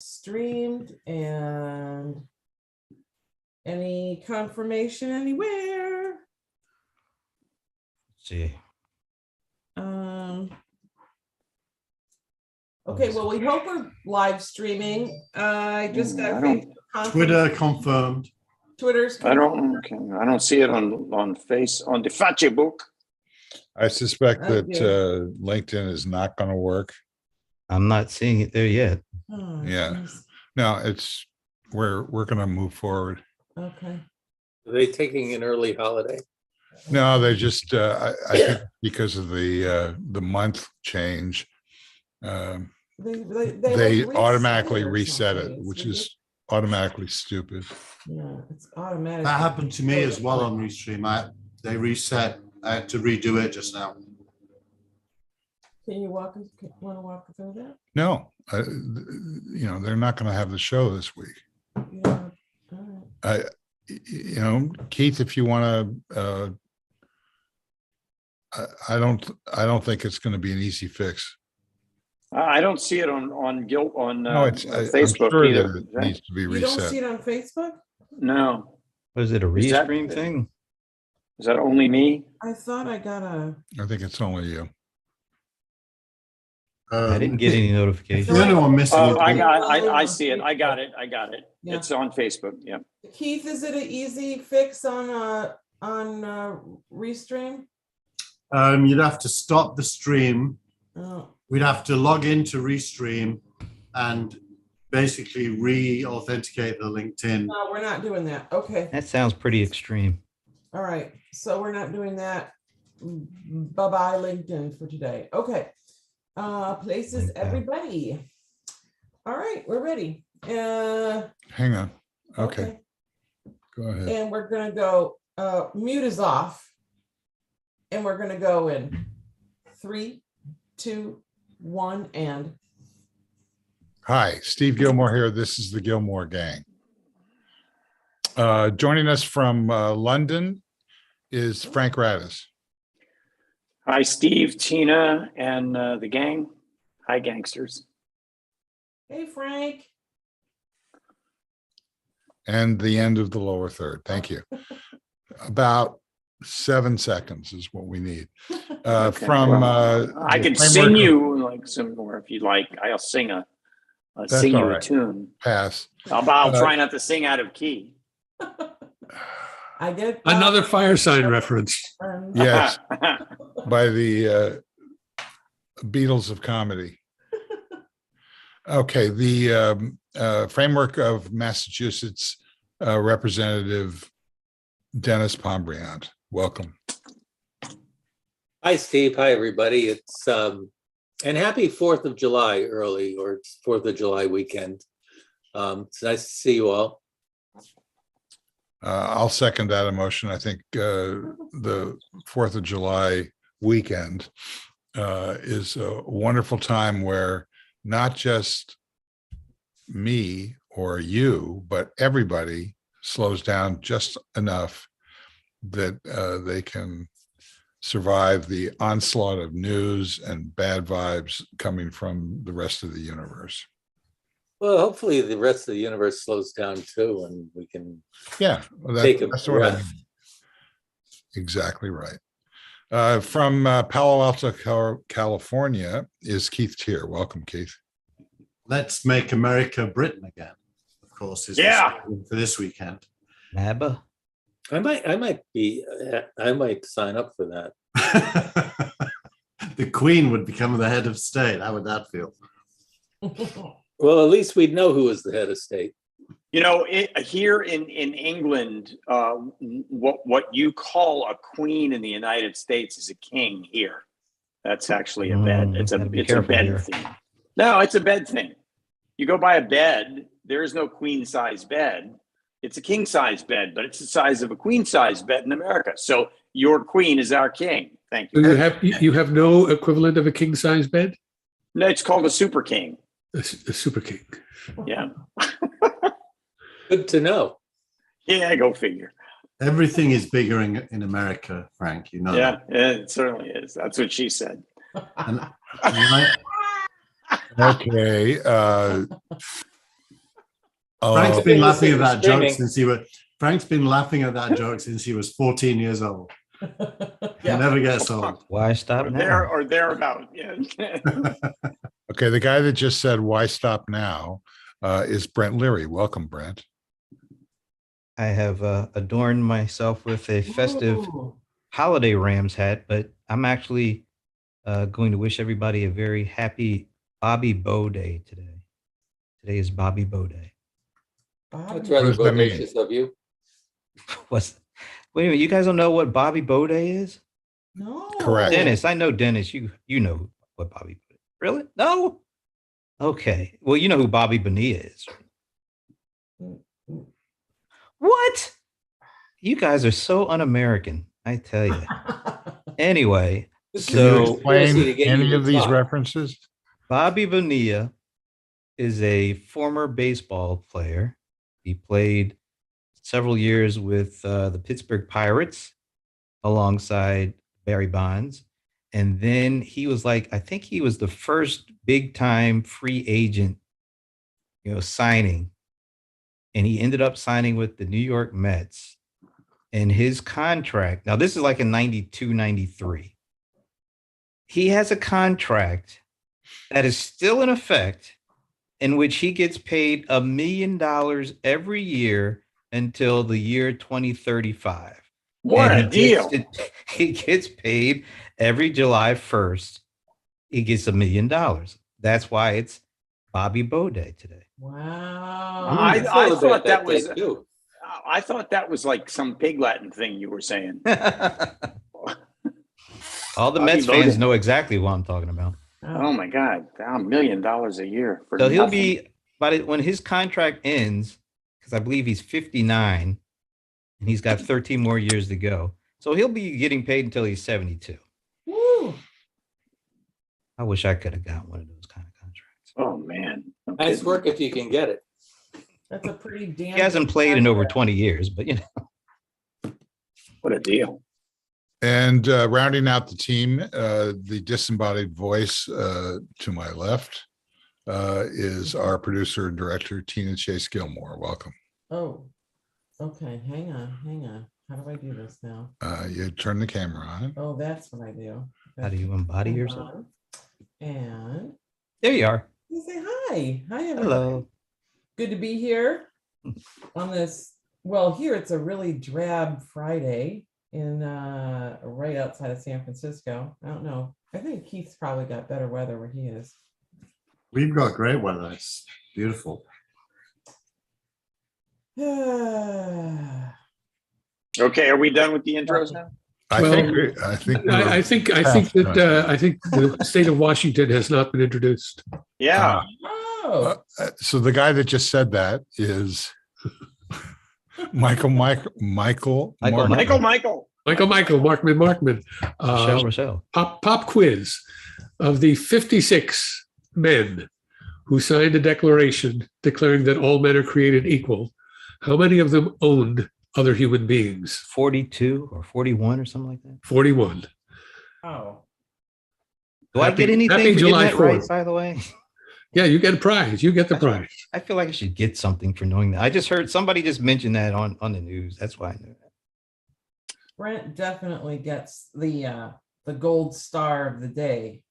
streamed and any confirmation anywhere? See. Okay, well, we hope we're live streaming. I just got I a don't- Facebook conference. Twitter confirmed. Twitter's I don't see it on the Facebook. I suspect Oh, that dear. LinkedIn is not going to work. I'm not seeing it there yet. Oh, Yeah. geez. No, we're going to move forward. Okay. Are they taking an early holiday? No, they just I think because of the month change, they like automatically or reset it, something. It's which ridiculous. is automatically stupid. Yeah, it's automatic. That happened to me as well on Restream. They reset. I had to redo it just now. Can you want to walk through that? No, they're not going to have the show this week. Yeah. All right. Keith, if you want to, I don't think it's going to be an easy fix. I don't see it on No, Facebook I'm sure either. that it needs to be You don't see reset. it on Facebook? No, Was it a Is that- restream thing? is that only me? I thought I got a. I think it's only you. I didn't get any The notification. only one missing Oh, is I see it. I got it. Yeah. It's on Facebook. Yeah. Keith, is it an easy fix on Restream? you'd have to stop the stream. Oh, We'd have to log into Restream and basically re-authenticate the LinkedIn. no, we're not doing that. Okay. That sounds pretty extreme. All right. So we're not doing that. Bye-bye LinkedIn for today. Okay. Places, Like that. everybody. All right, we're ready. Hang on. Okay, go ahead. And we're gonna go, mute is off. And we're gonna go in 3, 2, 1, and Hi, Steve Gillmor here. This is the Gillmor Gang. Joining us from London is Frank Radis. Hi, Steve, Tina, and the gang. Hi, gangsters. hey, Frank. And the end of the lower third. Thank you. About 7 seconds is what we need. Okay, From I the can framework sing of you like some more if you'd like. I'll sing That's sing all you a right. tune. pass. I'll try not to sing out of key. I get Another fire sign reference. Yes, by the Beatles of comedy. Okay, the framework of Massachusetts Representative Dennis Pombriant. Welcome. Hi, Steve. Hi, everybody. It's and happy 4th of July early, or it's 4th of July weekend. It's nice to see you all. I'll second that emotion. I think the 4th of July weekend is a wonderful time where not just me or you, but everybody slows down just enough that they can survive the onslaught of news and bad vibes coming from the rest of the universe. Well, hopefully the rest of the universe slows down too, and we can Yeah, well, take a that's what I mean. breath. Exactly right. From Palo Alto, California is Keith Tier. Welcome, Keith. Let's make America Britain again, of course, is the Yeah. slogan for this weekend. NABA? I might sign up for that. The Queen would become the head of state. How would that feel? Well, at least we'd know who was the head of state. You know, here in England, what you call a queen in the United States is a king here. That's actually a bed. It's a Gotta be it's a careful bed here. thing. No, it's a bed thing. You go buy a bed. There is no queen size bed. It's a king size bed, but it's the size of a queen size bed in America. So your queen is our king. Thank So you. you have no equivalent of a king size bed? No, it's called a super king. A super king. Yeah. Good to know. Yeah, go figure. Everything is bigger in America, Frank. You know. Yeah, it certainly is. That's what she said. And I- Okay. Frank's Oh, been Good to laughing see at you that joke screaming. since he was. Frank's been laughing at that joke since he was 14 years old. It Yeah. never gets old. Why stop or now? there or thereabout. Yeah. okay. The guy that just said, why stop now, is Brent Leary. Welcome, Brent. I have adorned myself with a festive Ooh. holiday Rams hat, but I'm actually going to wish everybody a very happy Bobby Bow Day today. Today is Bobby Bow Day. That's Bobby. rather does that mean? bodacious of you. What's Wait a minute, you guys don't know what Bobby Bow Day is? No. Correct. Dennis, I know Dennis, you know what Bobby Bow Day. Really? No? Okay. Well, you know who Bobby Bonilla is. What? You guys are so un-American, I tell you. Anyway, This Can you so conspiracy explain to get you any to of these talk. references? Bobby Bonilla is a former baseball player. He played several years with the Pittsburgh Pirates alongside Barry Bonds. And then he was like, I think he was the first big time free agent, signing. And he ended up signing with the New York Mets. And his contract, now this is like in 92, 93. He has a contract that is still in effect in which he gets paid $1 million every year until the year 2035. What And a deal. he gets paid every July 1st. He gets $1 million. That's why it's Bobby Bow Day today. Wow. I Celebrate thought that day, was too. I thought that was like some pig Latin thing you were saying. All the Bobby Mets Bow fans Day. know exactly what I'm talking about. Oh my God, $1 million a year for So he'll nothing. be, but when his contract ends, because I believe he's 59 and he's got 13 more years to go. So he'll be getting paid until he's 72. Woo. I wish I could have got one of those kind of contracts. Oh man. No Nice kidding. work if you can get it. That's a pretty damn. He hasn't good played in over contract. 20 years, but What a deal. And rounding out the team, the disembodied voice to my left is our producer and director, Tina Chase Gillmor. Welcome. Oh, okay. Hang on. How do I do this now? You turn the camera on. Oh, that's what I do. how do you embody Hold yourself? on. And There you are. you say hi. Hi, everybody. Hello. Good to be here on this. Well, here it's a really drab Friday in right outside of San Francisco. I don't know. I think Keith's probably got better weather where he is. We've got great weather. It's beautiful. Okay, are we done with the intros now? I Well, think we're I think the state of Washington has not been introduced. Yeah. Oh, so the guy that just said that is Michael Michael. Markman. Michael Markman. Rochelle. Pop quiz of the 56 men who signed a declaration declaring that all men are created equal. How many of them owned other human beings? 42 or 41 or something like that. 41. oh. Do I get anything happy for July getting that right, 4th. by the way? Yeah, you get a prize. You get the prize. I feel like I should get something for knowing that. I just heard somebody just mention that on the news. That's why I knew that. Brent definitely gets the gold star of the day.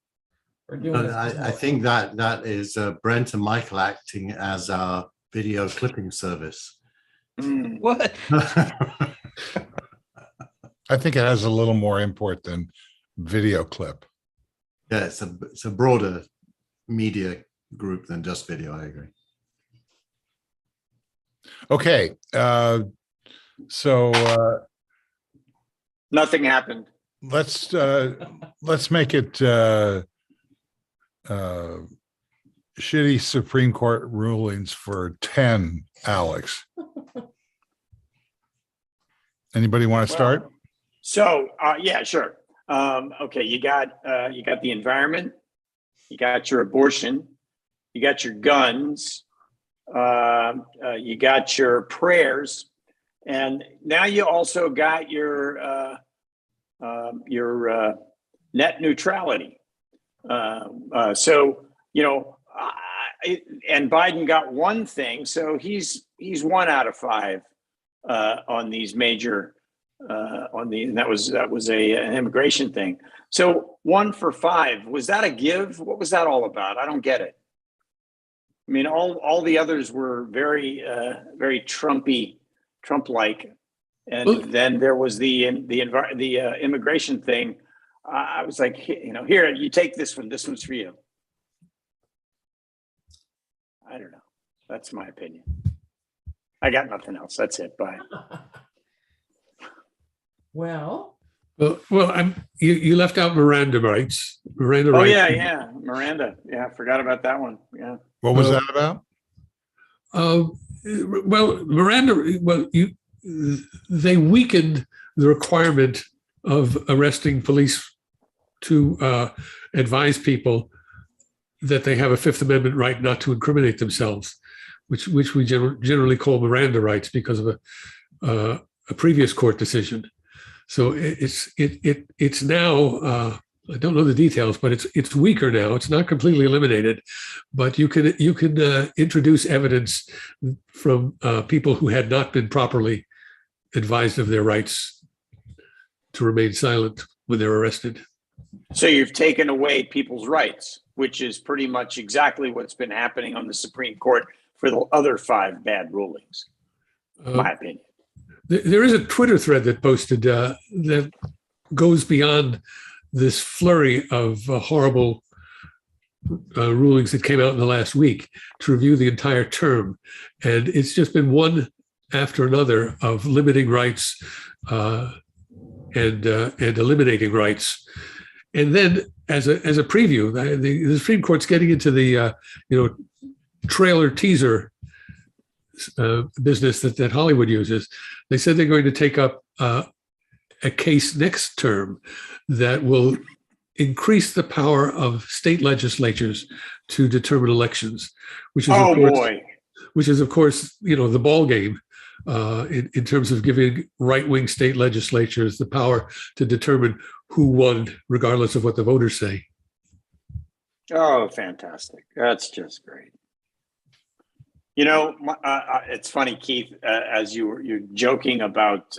We're doing this. I think that is Brent and Michael acting as our video clipping service. Mm. What? I think it has a little more import than video clip. Yeah, it's a broader media group than just video. I agree. Okay. So Nothing happened. let's make it shitty Supreme Court rulings for 10, Alex. Anybody want to start? So yeah, sure. Okay, you got the environment, you got your abortion, you got your guns, you got your prayers, and now you also got your net neutrality. So and Biden got one thing, so he's 1 out of 5 on these major and that was an immigration thing. So 1 for 5, was that a give? What was that all about? I don't get it. I mean, all the others were very very Trump-like, and Well- then there was the immigration thing. I was like, here, you take this one. This one's for you. I don't know. That's my opinion. I got nothing else. That's it. Bye. Well, You left out Miranda rights. Miranda Oh rights. yeah. Miranda. Yeah, I forgot about that one. Yeah. What was that about? They weakened the requirement of arresting police to advise people that they have a Fifth Amendment right not to incriminate themselves, which we generally call Miranda rights because of a previous court decision. So it's now. I don't know the details, but it's weaker now. It's not completely eliminated, but you can introduce evidence from people who had not been properly advised of their rights to remain silent when they're arrested. So you've taken away people's rights, which is pretty much exactly what's been happening on the Supreme Court for the other 5 bad rulings, my opinion. There is a Twitter thread that posted that goes beyond this flurry of horrible rulings that came out in the last week to review the entire term. And it's just been one after another of limiting rights and eliminating rights. And then as a preview, the Supreme Court's getting into the trailer teaser business that Hollywood uses. They said they're going to take up a case next term that will increase the power of state legislatures to determine elections, which is of course the ball game in terms of giving right-wing state legislatures the power to determine who won, regardless of what the voters say. Oh, fantastic! That's just great. It's funny, Keith, as you're joking about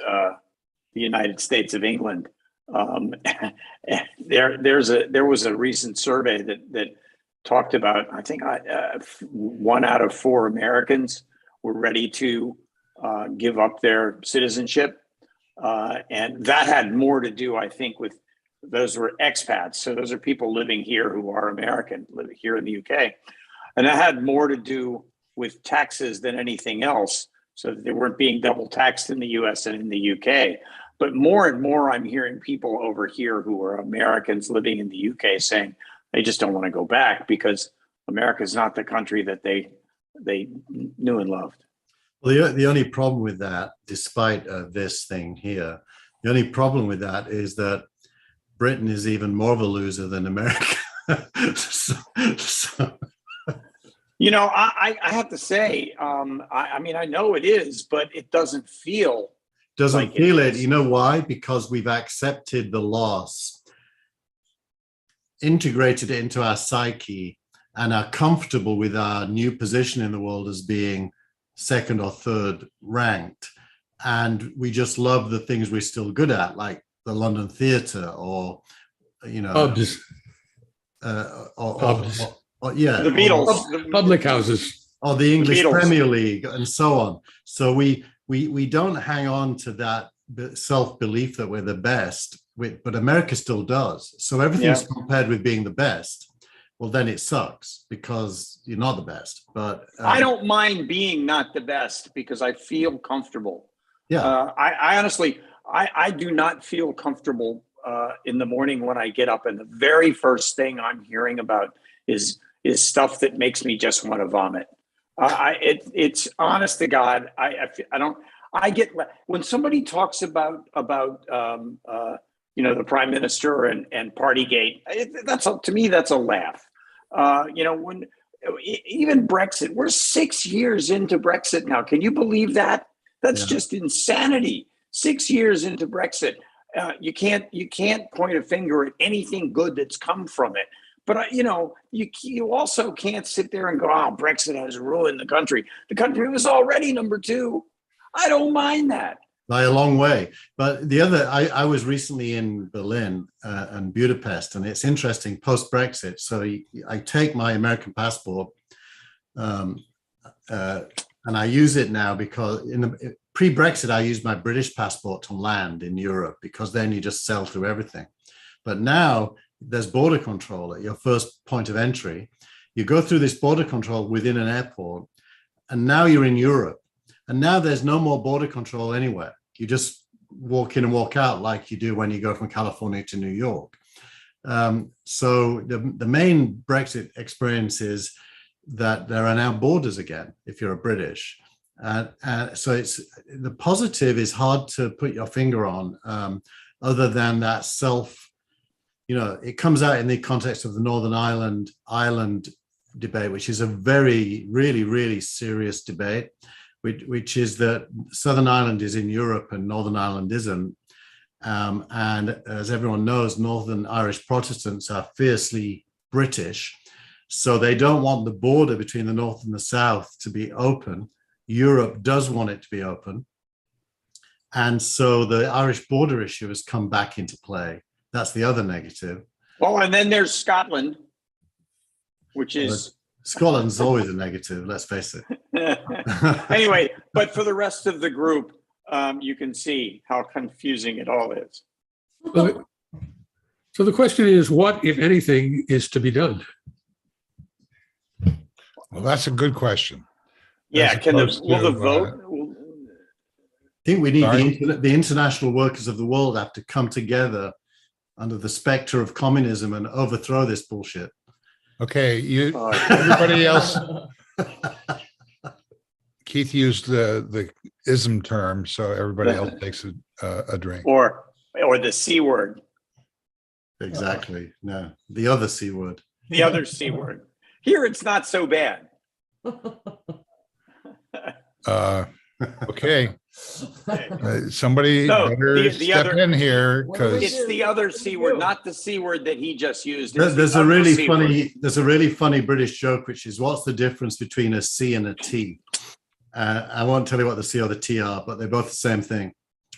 the United States of England. There was a recent survey that talked about, I think 1 out of 4 Americans were ready to give up their citizenship, and that had more to do, I think, with those were expats. So those are people living here who are American, living here in the UK, and that had more to do with taxes than anything else, so that they weren't being double taxed in the US and in the UK. But more and more, I'm hearing people over here who are Americans living in the UK saying they just don't want to go back because America is not the country that they knew and loved. Well, the only problem with that, despite this thing here, the only problem with that is that Britain is even more of a loser than America. I have to say, I mean, I know it is, but it doesn't feel. Doesn't feel it. You know why? Because we've accepted the loss, integrated it into our psyche, and are comfortable with our new position in the world as being second or third ranked. And we just love the things we're still good at, like the London Theatre or, Pubs. Pubs. Or The Beatles. Public houses. Or the English Beatles. Premier League and so on. So we don't hang on to that self-belief that we're the best, but America still does. So everything's compared with being the best. Well, then it sucks because you're not the best. But I don't mind being not the best because I feel comfortable. Yeah. I honestly, I do not feel comfortable in the morning when I get up, and the very first thing I'm hearing about is stuff that makes me just want to vomit. It's honest to God. I get when somebody talks about the prime minister and Partygate. To me that's a laugh. When even Brexit, we're 6 years into Brexit now. Can you believe that? That's just insanity. 6 years into Brexit, you can't point a finger at anything good that's come from it. But you also can't sit there and go, "Oh, Brexit has ruined the country." The country was already number 2. I don't mind that. By a long way. But the other, I was recently in Berlin and Budapest, and it's interesting post-Brexit. So I take my American passport and I use it now because pre-Brexit, I used my British passport to land in Europe because then you just sail through everything. But now there's border control at your first point of entry. You go through this border control within an airport, and now you're in Europe. And now there's no more border control anywhere. You just walk in and walk out like you do when you go from California to New York. So the main Brexit experience is that there are now borders again if you're a British. So it's the positive is hard to put your finger on, other than that it comes out in the context of the Northern Ireland debate, which is a really serious debate. Which is that Southern Ireland is in Europe and Northern Ireland isn't. And as everyone knows, Northern Irish Protestants are fiercely British. So they don't want the border between the North and the South to be open. Europe does want it to be open. And so the Irish border issue has come back into play. That's the other negative. Oh, and then there's Scotland, which is... Scotland's always a negative, let's face it. Anyway, but for the rest of the group, you can see how confusing it all is. So the question is, what, if anything, is to be done? Well, that's a good question. Yeah, will the vote? I think we need the international workers of the world have to come together under the specter of communism and overthrow this bullshit. Okay, everybody else. Keith used the ism term, so everybody else takes a drink. Or the C word. Exactly. No, the other C word. The other C word. Here, it's not so bad. Okay. Somebody better step in here, because it's the other C word, not the C word that he just used. There's a really funny British joke, which is, what's the difference between a C and a T? I won't tell you what the C or the T are, but they're both the same thing.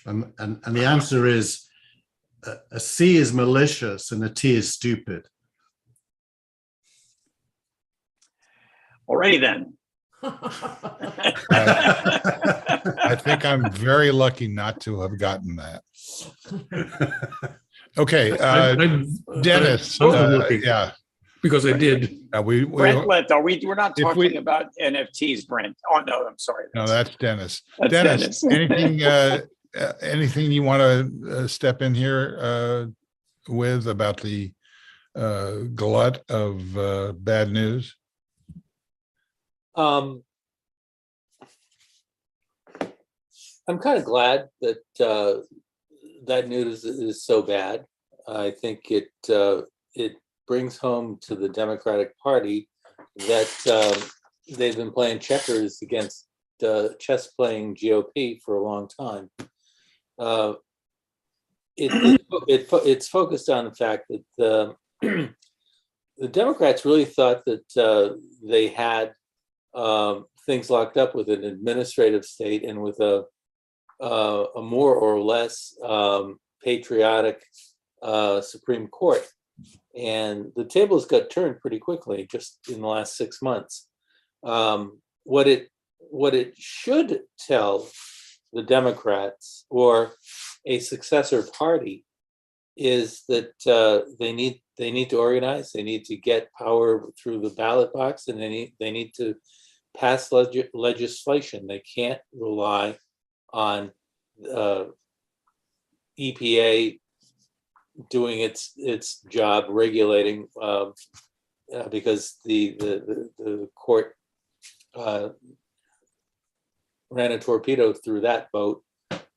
And the answer is a C is malicious and a T is stupid. Alrighty then. I think I'm very lucky not to have gotten that. Okay, Dennis. Yeah, because I did. Brent left. We're not talking about NFTs, Brent. Oh no, I'm sorry. No, that's Dennis. That's Dennis. Anything you want to step in here with about the glut of bad news? I'm kind of glad that that news is so bad. I think it brings home to the Democratic Party that they've been playing checkers against chess playing GOP for a long time. It's focused on the fact that the Democrats really thought that they had things locked up with an administrative state and with a more or less patriotic Supreme Court. And the tables got turned pretty quickly just in the last 6 months. What it should tell the Democrats or a successor party is that they need to organize, they need to get power through the ballot box, and they need to pass legislation. They can't rely on EPA doing its job regulating because the court ran a torpedo through that vote,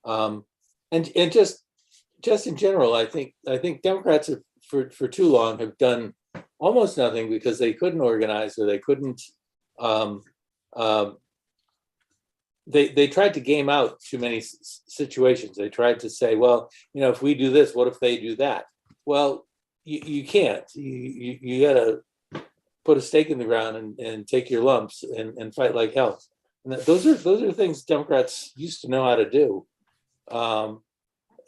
and just in general, I think Democrats have, for too long have done almost nothing because they couldn't organize, or they couldn't. They tried to game out too many situations. They tried to say, well, if we do this, what if they do that? Well, you can't. You got to put a stake in the ground and take your lumps and fight like hell. And those are things Democrats used to know how to do.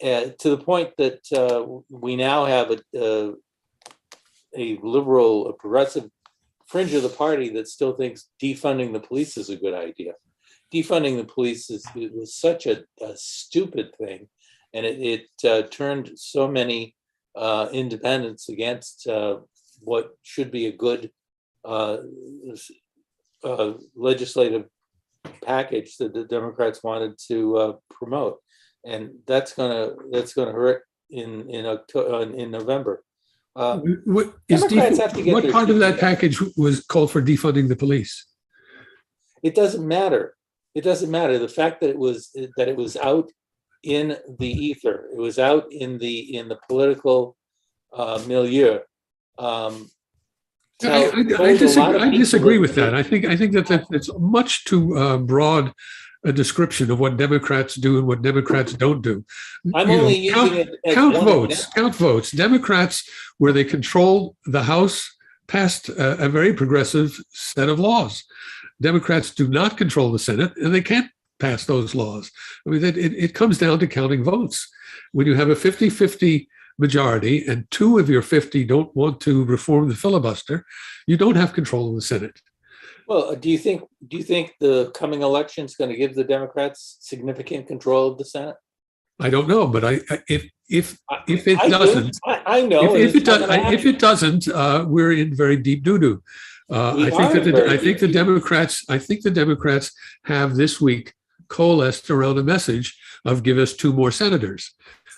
And to the point that we now have a liberal, a progressive fringe of the party that still thinks defunding the police is a good idea. Defunding the police was such a stupid thing, and it turned so many independents against what should be a good legislative package that the Democrats wanted to promote, and that's gonna hurt in October, in November. What Democrats have to get what their part of shit that together. package was called for defunding the police? It doesn't matter. It doesn't matter. The fact that it was out in the ether, it was out in the political milieu. I disagree with that. I think that it's much too broad a description of what Democrats do and what Democrats don't do. I'm only using it as count one votes. example. Count votes. Democrats, where they control the House, passed a very progressive set of laws. Democrats do not control the Senate, and they can't pass those laws. I mean, it comes down to counting votes. When you have a 50-50 majority and 2 of your 50 don't want to reform the filibuster, you don't have control of the Senate. Well, do you think the coming election is going to give the Democrats significant control of the Senate? I don't know, but if it I do. doesn't, I know. if it doesn't, we're in very deep doo-doo. I think the Democrats have this week coalesced around a message of give us 2 more senators.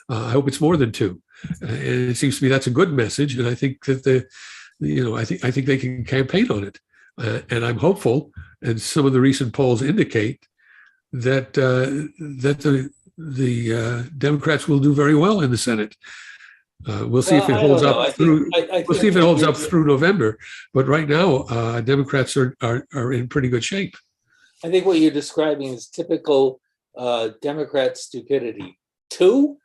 I hope it's more than 2, and it seems to me that's a good message. And I think that I think they can campaign on it, and I'm hopeful. And some of the recent polls indicate that the Democrats will do very well in the Senate. We'll see if it holds up through. We'll see if it holds up through November. But right now, Democrats are in pretty good shape. I think what you're describing is typical Democrat stupidity. 2?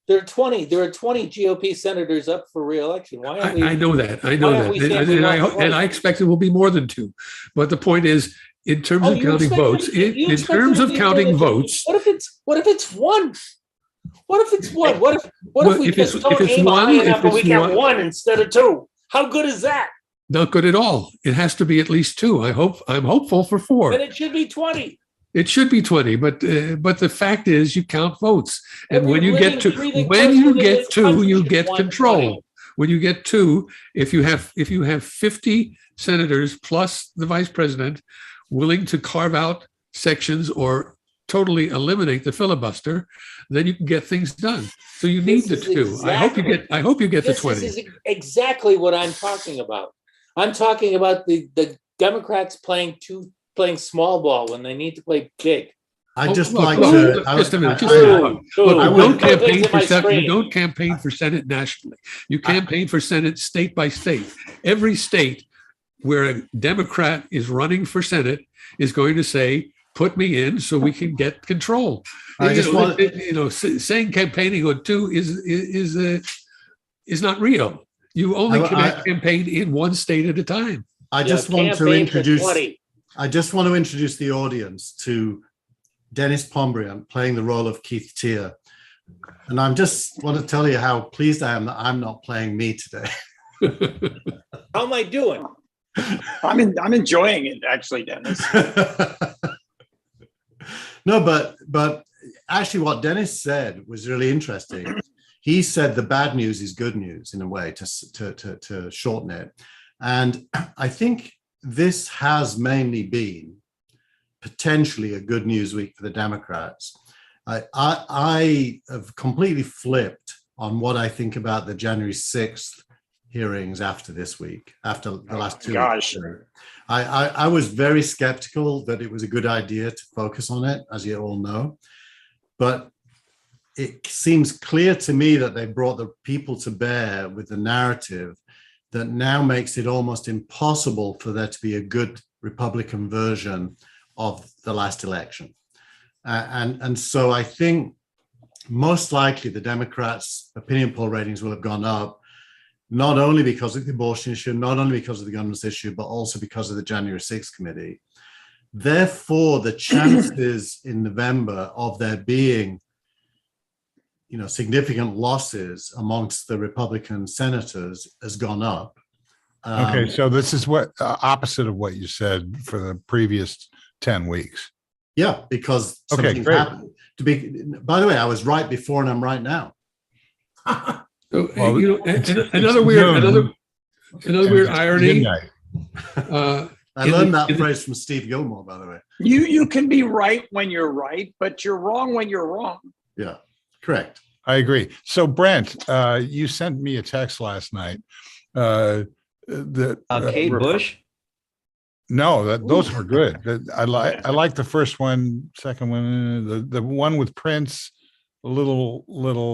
There are 20 GOP senators up for re-election. Why aren't we? I know that. And I expect it will be more than 2. But the point is, in terms of counting votes, in terms of counting votes, what if it's 1? What if it's 1? What if we just don't aim high enough and we get 1 instead of 2? How good is that? Not good at all. It has to be at least 2. I'm hopeful for 4. Then it should be 20. It should be 20, but the fact is, you count votes, and when you get 2, you get control. When you get 2, if you have 50 senators plus the vice president willing to carve out sections or totally eliminate the filibuster, then you can get things done. So you need the 2. I hope you get the 20. This is exactly what I'm talking about. I'm talking about the Democrats playing small ball when they need to play big. Just a minute. You don't campaign for Senate nationally. You campaign for Senate state by state. Every state where a Democrat is running for Senate is going to say, put me in so we can get control. Saying campaigning on 2 is not real. You only campaign in one state at a time. I just want to introduce the audience to Dennis Pombriant playing the role of Keith Tier. And I just want to tell you how pleased I am that I'm not playing me today. How am I doing? I'm enjoying it, actually, Dennis. No, but actually what Dennis said was really interesting. He said the bad news is good news in a way, to shorten it. And I think this has mainly been potentially a good news week for the Democrats. I have completely flipped on what I think about the January 6th hearings after this week, after the last 2 weeks. I was very skeptical that it was a good idea to focus on it, as you all know. But it seems clear to me that they brought the people to bear with the narrative that now makes it almost impossible for there to be a good Republican version of the last election. And so I think most likely the Democrats' opinion poll ratings will have gone up. not only because of the abortion issue, not only because of the guns issue, but also because of the January 6th committee. Therefore, the chances in November of there being, significant losses amongst the Republican senators has gone up. Okay, so this is what opposite of what you said for the previous 10 weeks. Yeah, because Okay, something great. happened. By the way, I was right before and I'm right now. So, Well, another weird irony. Midnight. I In learned the- that in the- phrase from Steve Gillmor, by the way. You can be right when you're right, but you're wrong when you're wrong. Yeah, correct. I agree. So Brent, you sent me a text last night. Kate Bush. No, those were good. I like the first one, second one, the one with Prince, a little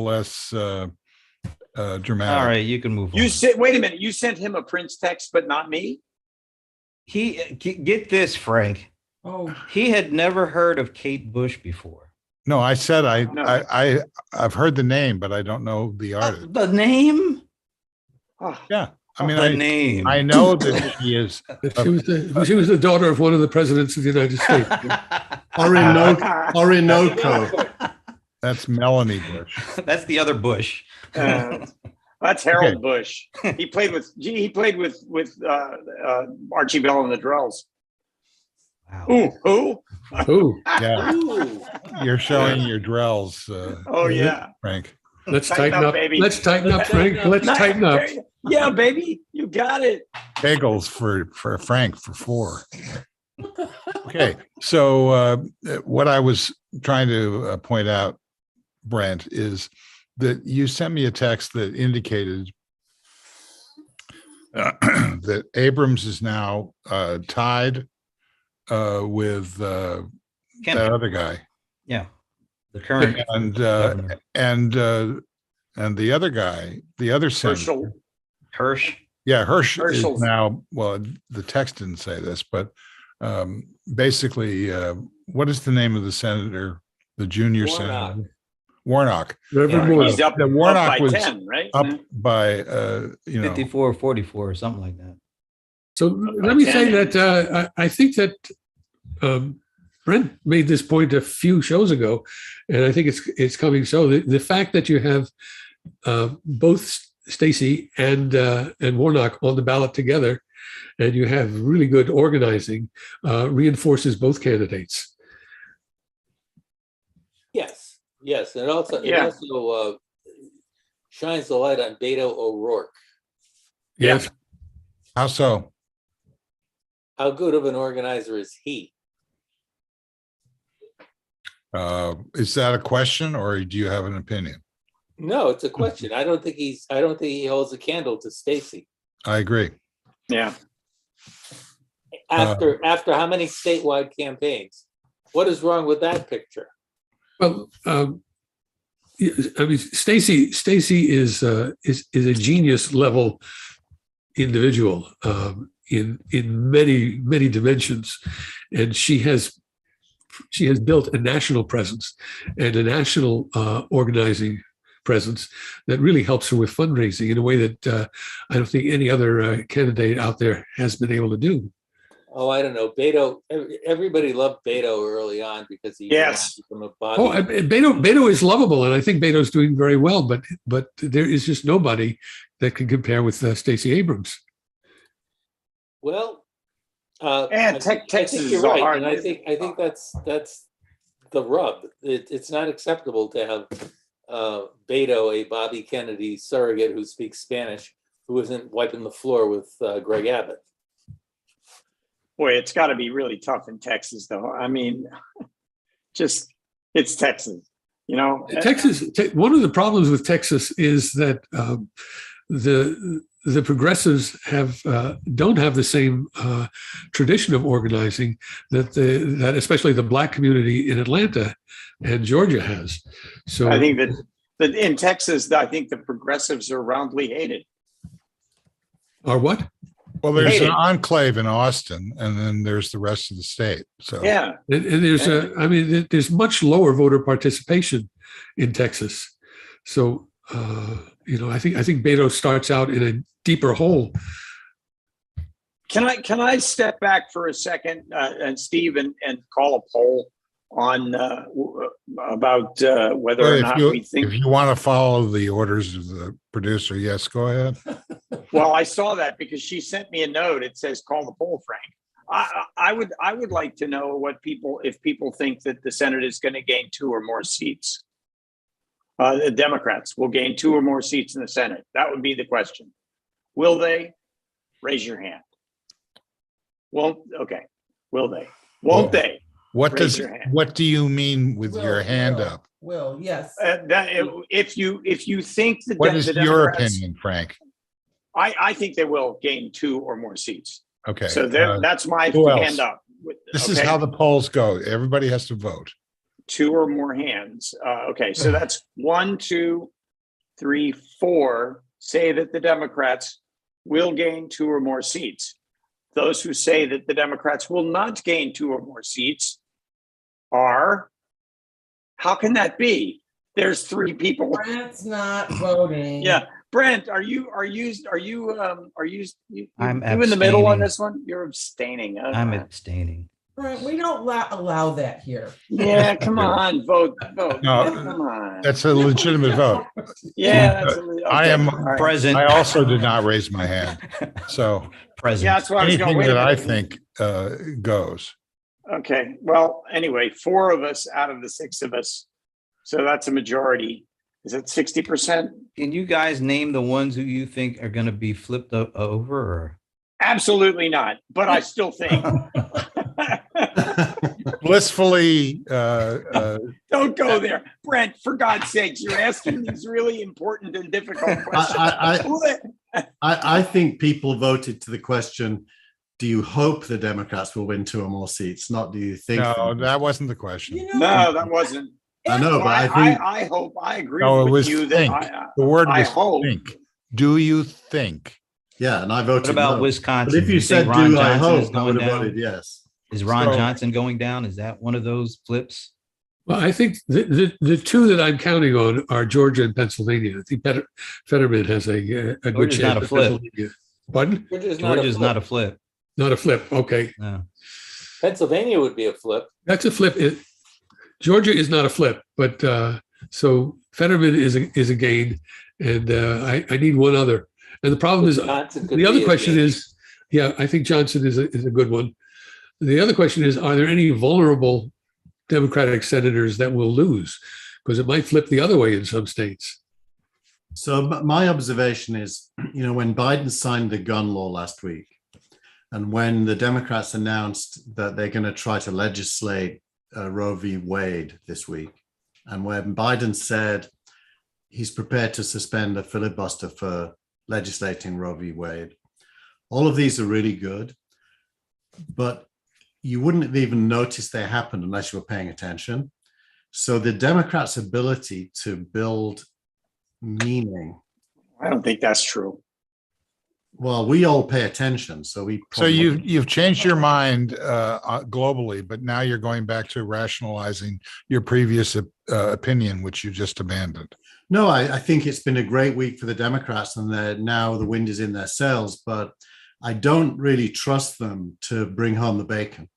less dramatic. All right, you can move on. You said, wait a minute, you sent him a Prince text, but not me? Get this, Frank. Oh, He had never heard of Kate Bush before. No, I said No. I've heard the name, but I don't know the artist. The name? Oh, Yeah, I mean, The name. I know that she is. She was the daughter of one of the presidents of the United States. Orinoco. That's Melanie Bush. That's the other Bush. that's Harold Okay. Bush. He played with Archie Bell and the Drells. Wow. Ooh, who? Oh, Yeah, Ooh, you're showing your drells, Oh yeah. Frank. let's Tighten tighten up, up. baby. Let's tighten up, Frank. Let's tighten up. Yeah, baby, you got it. Bagels for Frank for 4. Okay, so what I was trying to point out, Brent, is that you sent me a text that indicated that Abrams is now tied with that Kemp. other guy, Yeah. The current and governor. and the other guy, the other senator. Herschel. Hirsch. Yeah, Hirsch Herschel's- is now, well, the text didn't say this, but basically, what is the name of the senator, the junior Warnock. senator? Warnock. Reverend Yeah, Moore. he's up, The up Warnock by was 10, right? Up by, 54, 44, or something like that. So let me say that I think that Brent made this point a few shows ago, and I think it's coming. So the fact that you have both Stacey and Warnock on the ballot together, and you have really good organizing, reinforces both candidates. yes, and it Yeah. also shines the light on Beto O'Rourke. Yes. how so? How good of an organizer is he? Is that a question or do you have an opinion? No, it's a question. I don't think he holds a candle to Stacey. I agree. Yeah. After how many statewide campaigns? What is wrong with that picture? Well, I mean, Stacey is a genius level individual in many dimensions, and she has built a national presence and a national organizing presence that really helps her with fundraising in a way that I don't think any other candidate out there has been able to do. Oh, I don't know. Beto, everybody loved Beto early on because he Yes. from a Oh, body. Beto is lovable, and I think Beto's doing very well. But there is just nobody that can compare with Stacey Abrams. Well, And I think Texas you're is a right, hard- and I think that's the rub. It's not acceptable to have Beto, a Bobby Kennedy surrogate who speaks Spanish, who isn't wiping the floor with Greg Abbott. Boy, it's got to be really tough in Texas, though. I mean, it's Texas, you know. One of the problems with Texas is that the progressives don't have the same tradition of organizing that especially the Black community in Atlanta and Georgia has. So I think that in Texas, I think the progressives are roundly hated. are what? Well, there's Hated. an enclave in Austin and then there's the rest of the state. So Yeah. And there's much lower voter participation in Texas. So I think Beto starts out in a deeper hole. Can I step back for a second, and Steve, and call a poll on about whether or not we think. If you want to follow the orders of the producer, yes, go ahead. Well, I saw that because she sent me a note. It says call the poll, Frank. I would like to know if people think that the Senate is going to gain 2 or more seats. The Democrats will gain 2 or more seats in the Senate. That would be the question. Will they? Raise your hand. Okay. Will they? Won't they? What Raise your hand. what do you mean with your hand up? Will, yes. If you think that What is the your Democrats- opinion, Frank? I think they will gain 2 or more seats. Okay. So that's my who else? hand up. This is how the polls go. Everybody has to vote. 2 or more hands. Okay, so that's 1, 2, 3, 4 say that the Democrats will gain 2 or more seats. Those who say that the Democrats will not gain 2 or more seats are, how can that be? There's 3 people. Brent's not voting. Yeah, Brent, are you in the middle on this one? You're abstaining. Okay. I'm abstaining. Brent, we don't allow that here. Yeah, come on, vote. No, Come on. that's a legitimate vote. Yeah, that's I am Present. I also did not raise my hand. So Present. Yeah, that's what I was going. anything Wait a that I minute. think goes. Okay. Well, anyway, 4 of us out of the 6 of us, so that's a majority. Is it 60%? Can you guys name the ones who you think are going to be flipped over? Or? Absolutely not. But I still think. Blissfully Don't go there, Brent. For God's sakes, you're asking these really important and difficult questions. I think people voted to the question, do you hope the Democrats will win 2 or more seats? Not do you think? no, that wasn't the question. No, that wasn't. I know, but I think I hope I agree No, it with was you think. that The word I was hope. think. Do you think? yeah, and I voted What about no. Wisconsin? But if you think said Ron do I Johnson is hope, I going would have down? voted yes. Is Ron So- Johnson going down? Is that one of those flips? Well, I think the 2 that I'm counting on are Georgia and Pennsylvania. I think Fetterman has a good Georgia's chance. not a of flip. Pennsylvania. Pardon? Georgia's not a flip. Not a flip. Okay, No. Pennsylvania would be a flip. that's a flip. Georgia is not a flip, but so Fetterman is a gain, and I need one other. And the problem is Wisconsin could the other be a question gain. is, yeah, I think Johnson is a good one. The other question is, are there any vulnerable Democratic senators that will lose? Because it might flip the other way in some states. So my observation is, when Biden signed the gun law last week, and when the Democrats announced that they're going to try to legislate Roe v. Wade this week, and when Biden said he's prepared to suspend a filibuster for legislating Roe v. Wade, all of these are really good, but you wouldn't even notice they happened unless you were paying attention. So the Democrats' ability to build meaning. I don't think that's true. Well, we all pay attention, so we. So you've changed your mind globally, but now you're going back to rationalizing your previous opinion, which you just abandoned. No, I think it's been a great week for the Democrats, and now the wind is in their sails. But I don't really trust them to bring home the bacon.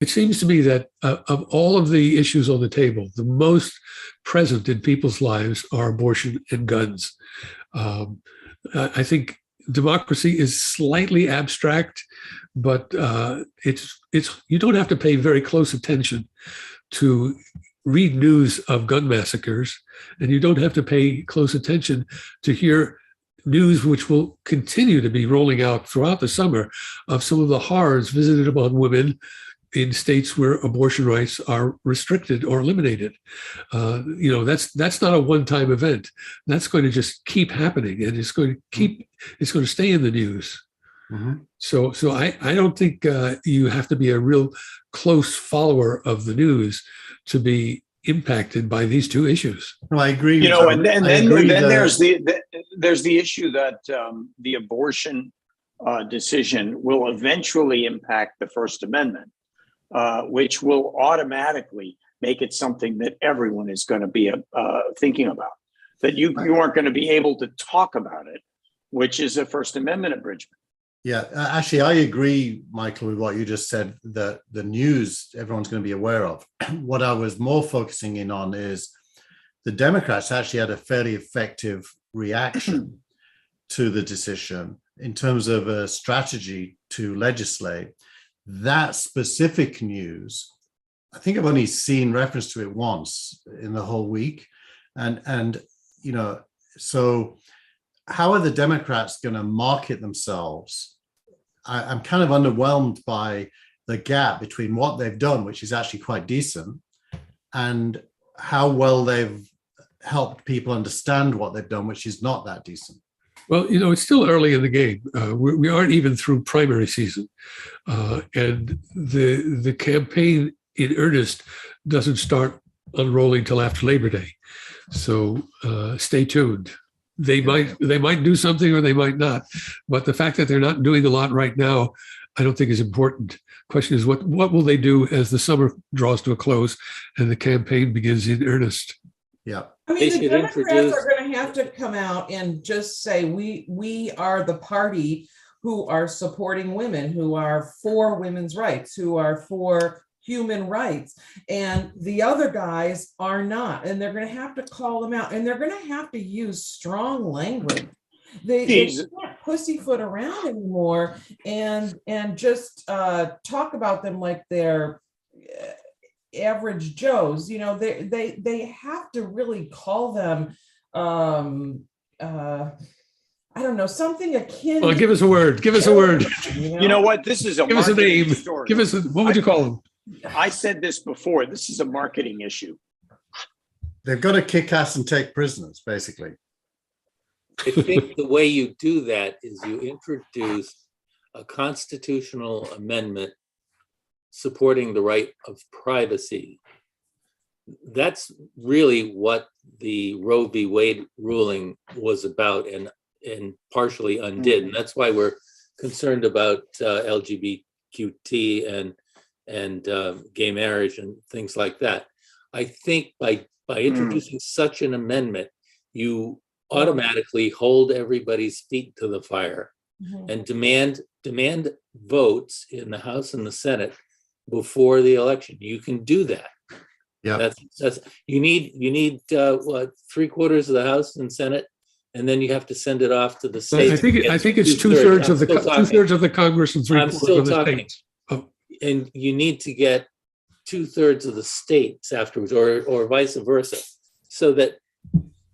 It seems to me that of all of the issues on the table, the most present in people's lives are abortion and guns. I think democracy is slightly abstract, but it's you don't have to pay very close attention to read news of gun massacres, and you don't have to pay close attention to hear news which will continue to be rolling out throughout the summer of some of the horrors visited upon women in states where abortion rights are restricted or eliminated. That's not a one-time event. That's going to just keep happening, and it's going to stay in the news. Mm-hmm. So I don't think you have to be a real close follower of the news to be impacted by these 2 issues. No, I agree. And then there's the issue that the abortion decision will eventually impact the First Amendment, which will automatically make it something that everyone is going to be thinking about. that you aren't going to be able to talk about it, which is a First Amendment abridgment. Yeah, actually, I agree, Michael, with what you just said, that the news everyone's going to be aware of. What I was more focusing in on is the Democrats actually had a fairly effective reaction to the decision in terms of a strategy to legislate. That specific news, I think I've only seen reference to it once in the whole week. And you know, so how are the Democrats going to market themselves? I'm kind of underwhelmed by the gap between what they've done, which is actually quite decent, and how well they've helped people understand what they've done, which is not that decent. Well, you know, it's still early in the game. We aren't even through primary season, and the campaign in earnest doesn't start unrolling till after Labor Day. So stay tuned. They might do something or they might not, but the fact that they're not doing a lot right now, I don't think is important. Question is, what will they do as the summer draws to a close and the campaign begins in earnest? Yeah. I mean, the Democrats are going to have to come out and just say, we are the party who are supporting women, who are for women's rights, who are for human rights, and the other guys are not, and they're going to have to call them out, and they're going to have to use strong language. They can't pussyfoot around anymore and just talk about them like they're average Joes. You know, they have to really call them I don't know, something akin. Well, give us a word. Give us a word. You know what? This is a give us a name. Story. Give us what would you call them? I said this before. This is a marketing issue. They've got to kick ass and take prisoners, basically. I think the way you do that is you introduce a constitutional amendment supporting the right of privacy. That's really what the Roe v. Wade ruling was about and partially undid. And that's why we're concerned about LGBTQ and gay marriage and things like that. I think by introducing such an amendment, you automatically hold everybody's feet to the fire and demand votes in the House and the Senate before the election. You can do that. Yeah, that's you need what, 3/4 of the House and Senate, and then you have to send it off to the states. I think it's 2/3 of the 2/3 of the Congress and 3/4 of the states. Oh. And you need to get 2/3 of the states afterwards, or vice versa, so that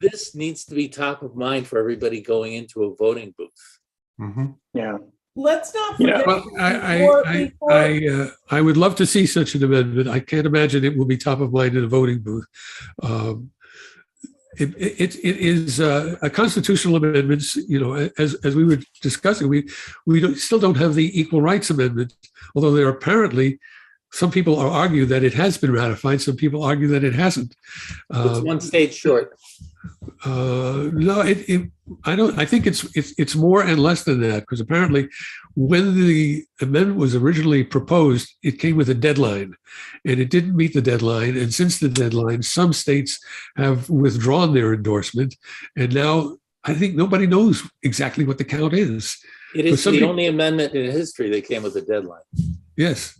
this needs to be top of mind for everybody going into a voting booth. Mm-hmm. Yeah. Let's not forget. Well, I would love to see such an amendment. I can't imagine it will be top of mind in a voting booth. It is a constitutional amendments. You know, as we were discussing, we still don't have the Equal Rights Amendment, although there are apparently some people argue that it has been ratified. Some people argue that it hasn't. It's one state short. No, I don't. I think it's more and less than that, because apparently, when the amendment was originally proposed, it came with a deadline, and it didn't meet the deadline. And since the deadline, some states have withdrawn their endorsement, and now I think nobody knows exactly what the count is. It is the only amendment in history that came with a deadline. Yes,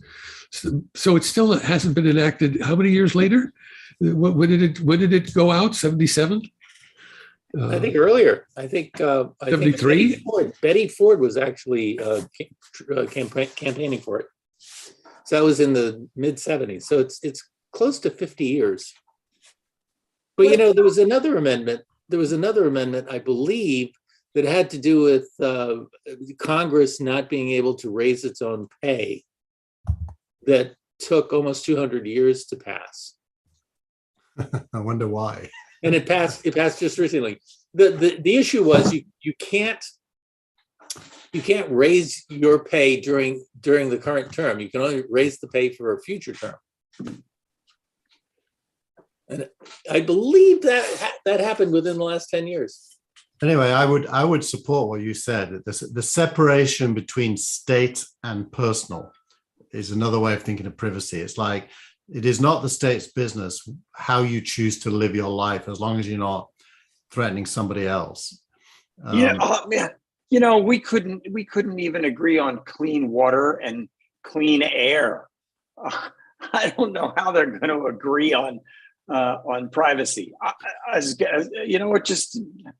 so it still hasn't been enacted. How many years later? When did it go out? 77? I think earlier. I think 73. Betty Ford was actually campaigning for it. So that was in the mid 70s. So it's close to 50 years. But you know, there was another amendment. I believe, that had to do with Congress not being able to raise its own pay. That took almost 200 years to pass. I wonder why. And it passed just recently. The issue was you can't raise your pay during the current term. You can only raise the pay for a future term. And I believe that happened within the last 10 years. Anyway, I would support what you said. The separation between state and personal is another way of thinking of privacy. It's like, it is not the state's business how you choose to live your life, as long as you're not threatening somebody else. We couldn't even agree on clean water and clean air. I don't know how they're going to agree on privacy.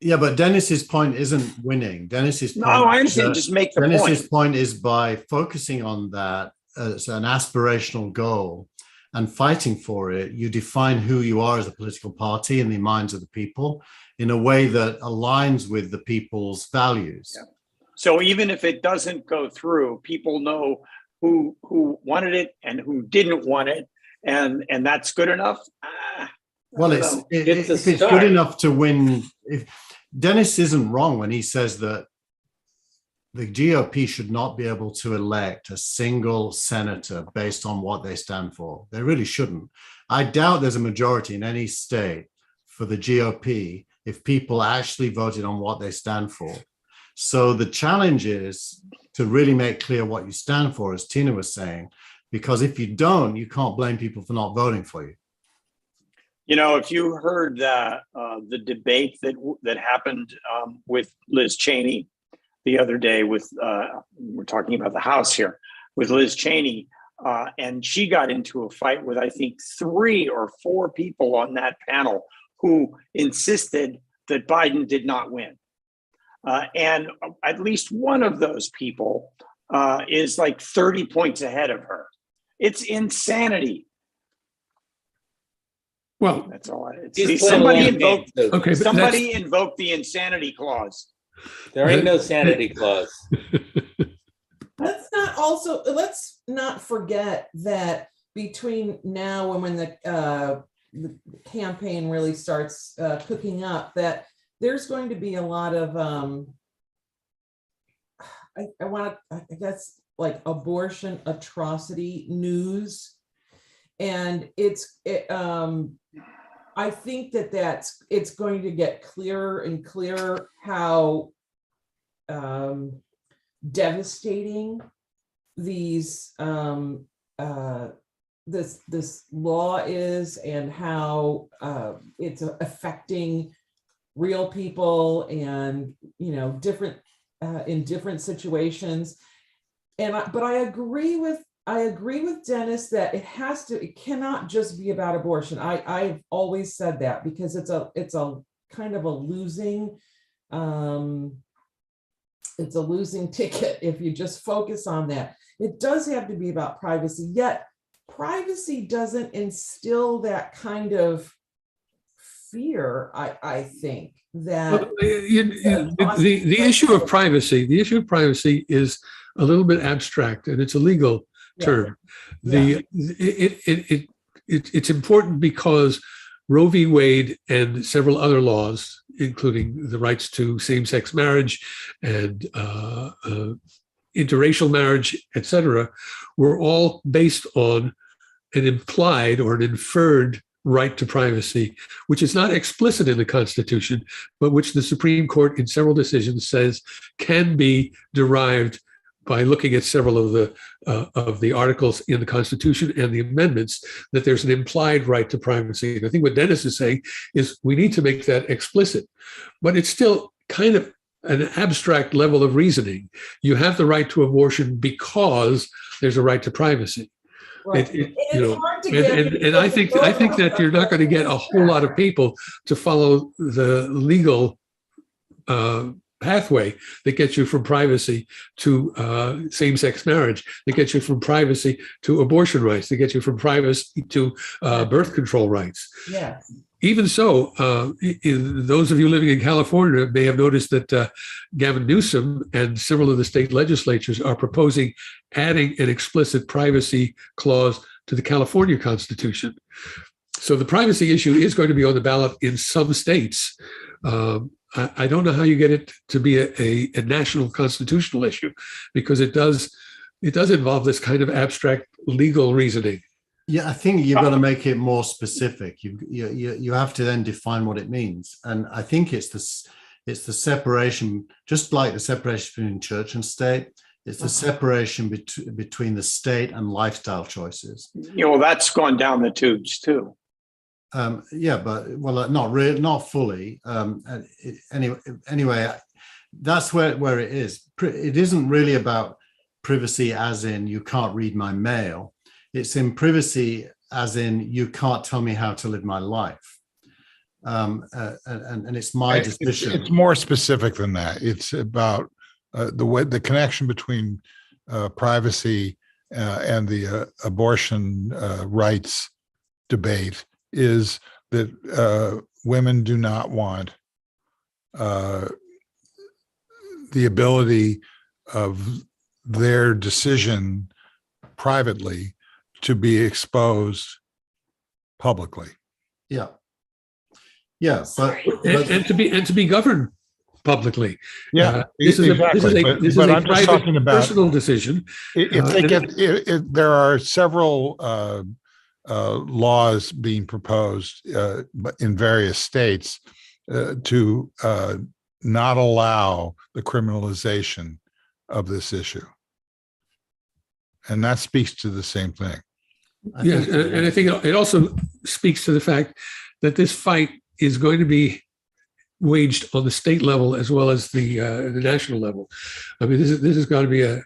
Yeah, but Dennis's point isn't winning. Dennis's point. No, I understand. Just make the Dennis's point. point is by focusing on that as an aspirational goal and fighting for it, you define who you are as a political party in the minds of the people in a way that aligns with the people's values. Yeah. So even if it doesn't go through, people know who wanted it and who didn't want it, and that's good enough. Well, if it's good enough to win, if Dennis isn't wrong when he says that the GOP should not be able to elect a single senator based on what they stand for. They really shouldn't. I doubt there's a majority in any state for the GOP if people actually voted on what they stand for. So the challenge is to really make clear what you stand for, as Tina was saying, because if you don't, you can't blame people for not voting for you. If you heard the debate that happened with Liz Cheney the other day we're talking about the House here, with Liz Cheney, and she got into a fight with, I think, 3 or 4 people on that panel who insisted that Biden did not win. And at least one of those people is like 30 points ahead of her. It's insanity. Well, that's all. Somebody invoked the insanity clause. There ain't no sanity clause. Let's not forget that between now and when the campaign really starts cooking up, that there's going to be a lot of I guess like abortion atrocity news, and I think it's going to get clearer and clearer how devastating these this law is, and how it's affecting real people, and different in different situations. But I agree with Dennis that it cannot just be about abortion. I've always said that, because it's a kind of a losing ticket if you just focus on that. It does have to be about privacy, yet privacy doesn't instill that kind of fear. I think that the issue of privacy is a little bit abstract, and it's a legal term. It's important because Roe v. Wade and several other laws, including the rights to same-sex marriage and interracial marriage, etc., were all based on an implied or an inferred right to privacy, which is not explicit in the Constitution, but which the Supreme Court in several decisions says can be derived by looking at several of the articles in the Constitution and the amendments, that there's an implied right to privacy. And I think what Dennis is saying is we need to make that explicit, but it's still kind of an abstract level of reasoning. You have the right to abortion because there's a right to privacy. Right. And I think that you're not going to get a whole lot of people to follow the legal pathway that gets you from privacy to same-sex marriage, that gets you from privacy to abortion rights, that gets you from privacy to birth control rights. Yes. Even so, those of you living in California may have noticed that Gavin Newsom and several of the state legislatures are proposing adding an explicit privacy clause to the California Constitution. So the privacy issue is going to be on the ballot in some states. I don't know how you get it to be a national constitutional issue, because it does involve this kind of abstract legal reasoning. Yeah, I think you've got to make it more specific. You have to then define what it means, and I think it's the separation, just like the separation between church and state. It's the separation between the state and lifestyle choices. Well, that's gone down the tubes too. Yeah, but well, not really, not fully. Anyway, that's where it is. It isn't really about privacy as in you can't read my mail. It's in privacy as in you can't tell me how to live my life. And it's my decision. It's more specific than that. It's about the connection between privacy and the abortion rights debate is that women do not want the ability of their decision privately to be exposed publicly. Yeah. Yeah, but and to be governed publicly. Yeah, this is exactly. a But I'm just private, talking about personal decision. if they get. There are several laws being proposed in various states to not allow the criminalization of this issue, and that speaks to the same thing. Yes, and I think it also speaks to the fact that this fight is going to be waged on the state level as well as the national level. I mean, this is going to be an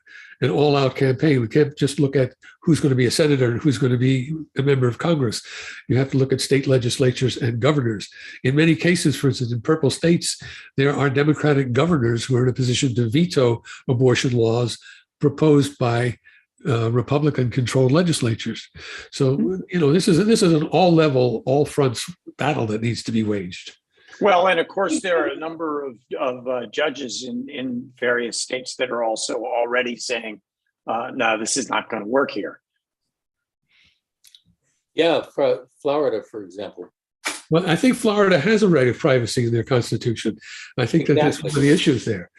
all-out campaign. We can't just look at who's going to be a senator and who's going to be a member of Congress. You have to look at state legislatures and governors. In many cases, for instance, in purple states, there are Democratic governors who are in a position to veto abortion laws proposed by Republican-controlled legislatures. So, this is an all-level, all-fronts battle that needs to be waged. Well, and of course, there are a number of judges in various states that are also already saying, no, this is not going to work here. Yeah, Florida, for example. Well, I think Florida has a right of privacy in their constitution. I think that that's one of the issues there.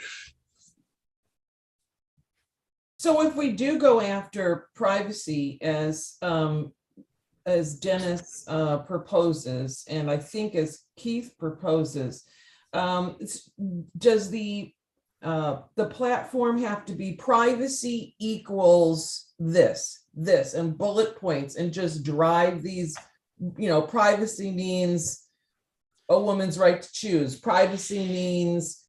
So if we do go after privacy as Dennis proposes, and I think as Keith proposes, does the platform have to be privacy equals this and bullet points and just drive these, privacy means a woman's right to choose. Privacy means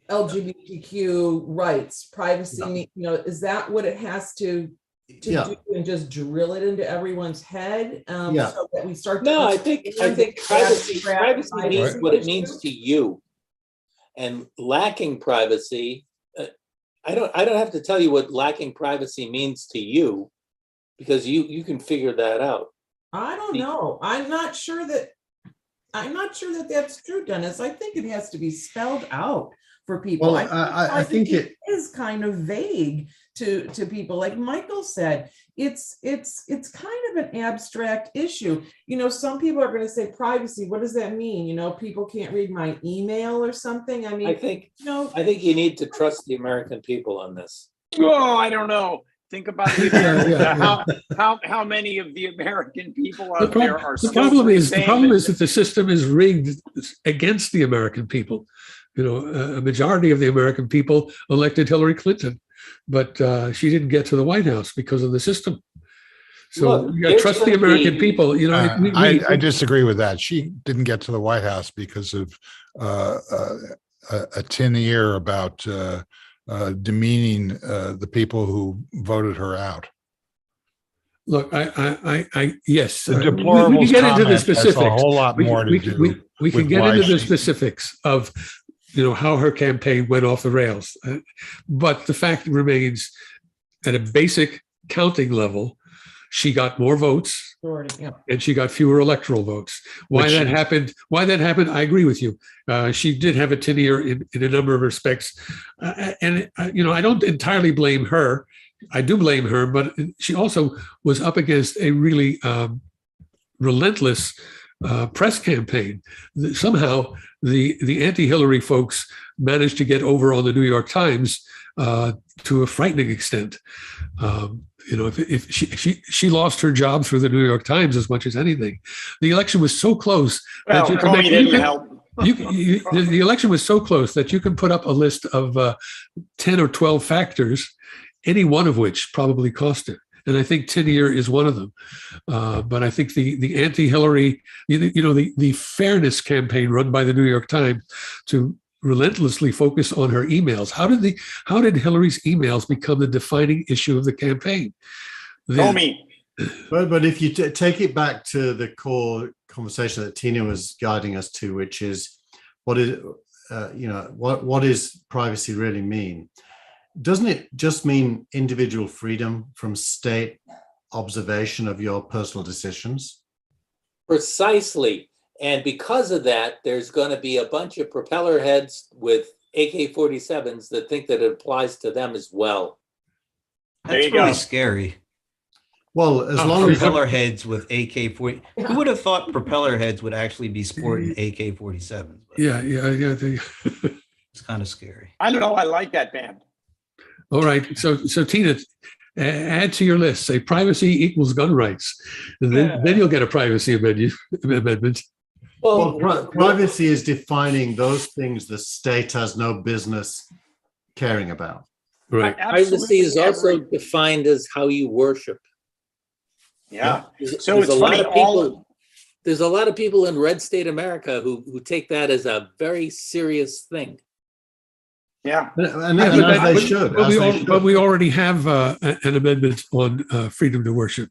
LGBTQ rights. Privacy, is that what it has to do and just drill it into everyone's head? So that we start. No, I think privacy means what it means to you, and lacking privacy. I don't have to tell you what lacking privacy means to you, because you can figure that out. I don't know. I'm not sure that that's true, Dennis. I think it has to be spelled out for people. Well, I think it is kind of vague to people. Like Michael said, it's kind of an abstract issue. Some people are going to say privacy. What does that mean? People can't read my email or something. I mean, I think you need to trust the American people on this. Oh, I don't know. Think about how many of the American people out there are. The problem is that the system is rigged against the American people. A majority of the American people elected Hillary Clinton, but she didn't get to the White House because of the system. So you got to trust the American people. I disagree with that. She didn't get to the White House because of a tin ear about demeaning the people who voted her out. Look, yes. The deplorable we can get into the specifics. A whole lot more to do. We can get into the specifics of how her campaign went off the rails. But the fact remains, at a basic counting level, she got more votes and she got fewer electoral votes. Why that happened, I agree with you. She did have a tin ear in a number of respects. I don't entirely blame her. I do blame her, but she also was up against a really relentless press campaign. Somehow the anti-Hillary folks managed to get over on the New York Times to a frightening extent. If she lost her job through the New York Times as much as anything. The election was so close that the election was so close that you can put up a list of 10 or 12 factors, any one of which probably cost it. and I think tenure is one of them. But I think the anti-Hillary, the fairness campaign run by the New York Times to relentlessly focus on her emails. How did Hillary's emails become the defining issue of the campaign? Comey. But if you take it back to the core conversation that Tina was guiding us to, which is what does privacy really mean? Doesn't it just mean individual freedom from state observation of your personal decisions? Precisely. And because of that, there's going to be a bunch of propeller heads with AK-47s that think that it applies to them as well. There That's you really go. scary. Well, as long as Propeller heads with AK-40. Who would have thought propeller heads would actually be sporting AK-47s? Yeah. It's kind of scary. I don't know. I like that band. All right. So Tina, add to your list, say privacy equals gun rights. And then you'll get a privacy amendment. well, privacy is defining those things the state has no business caring about. Right. Privacy is also defined as how you worship. Yeah. So There's it's a lot funny. of people. There's a lot of people in red state America who take that as a very serious thing. Yeah. And as they should. But we already have an amendment on freedom to worship.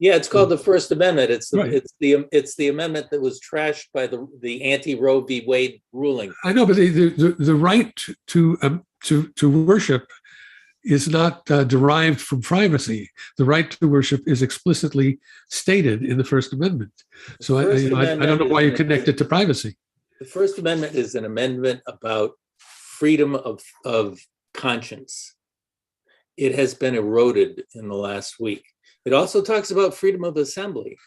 Yeah, it's called the First Amendment. It's the Right. it's the amendment that was trashed by the anti-Roe v. Wade ruling. I know, but the right to worship is not derived from privacy. The right to worship is explicitly stated in the First Amendment. So I don't know why you connect it to privacy. The First Amendment is an amendment about freedom of conscience. It has been eroded in the last week. It also talks about freedom of assembly.